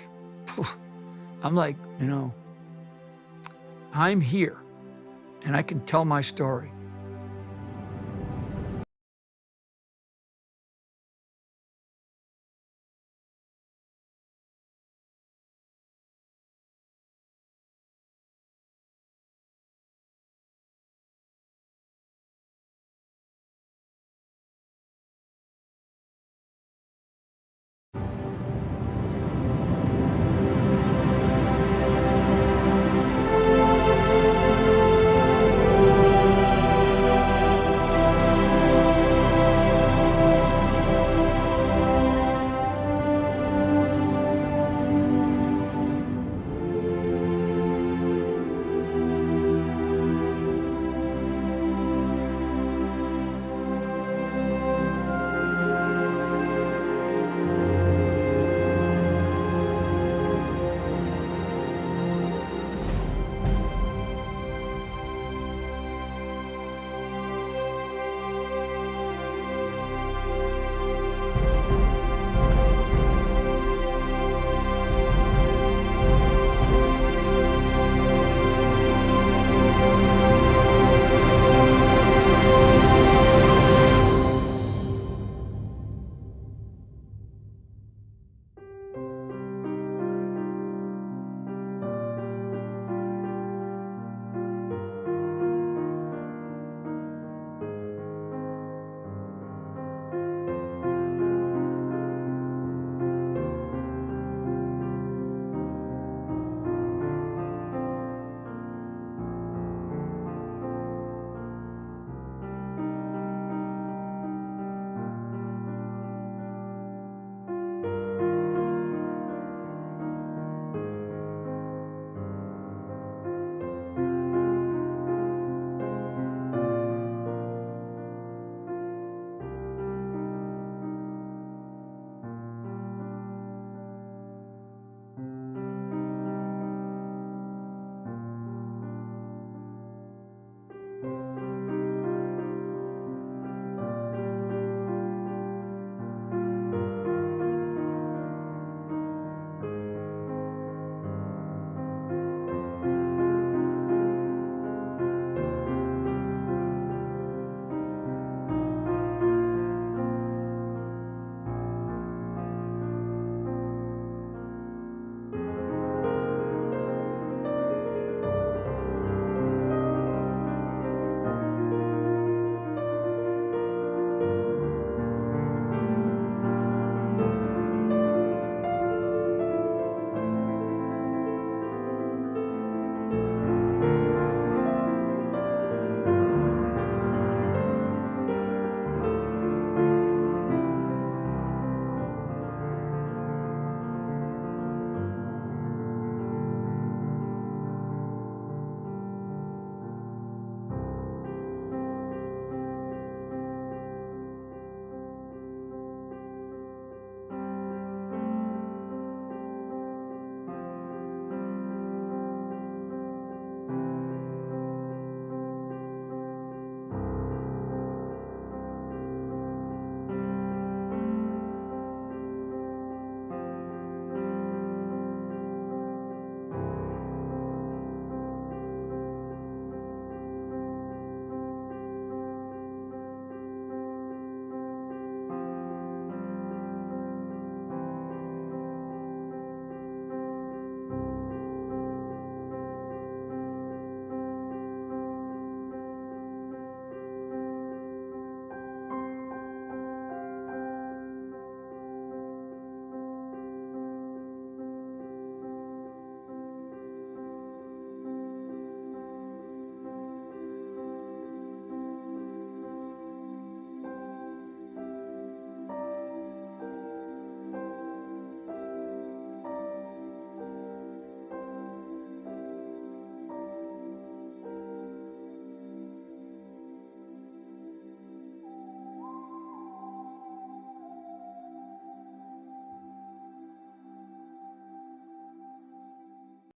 I'm here and I can tell my story.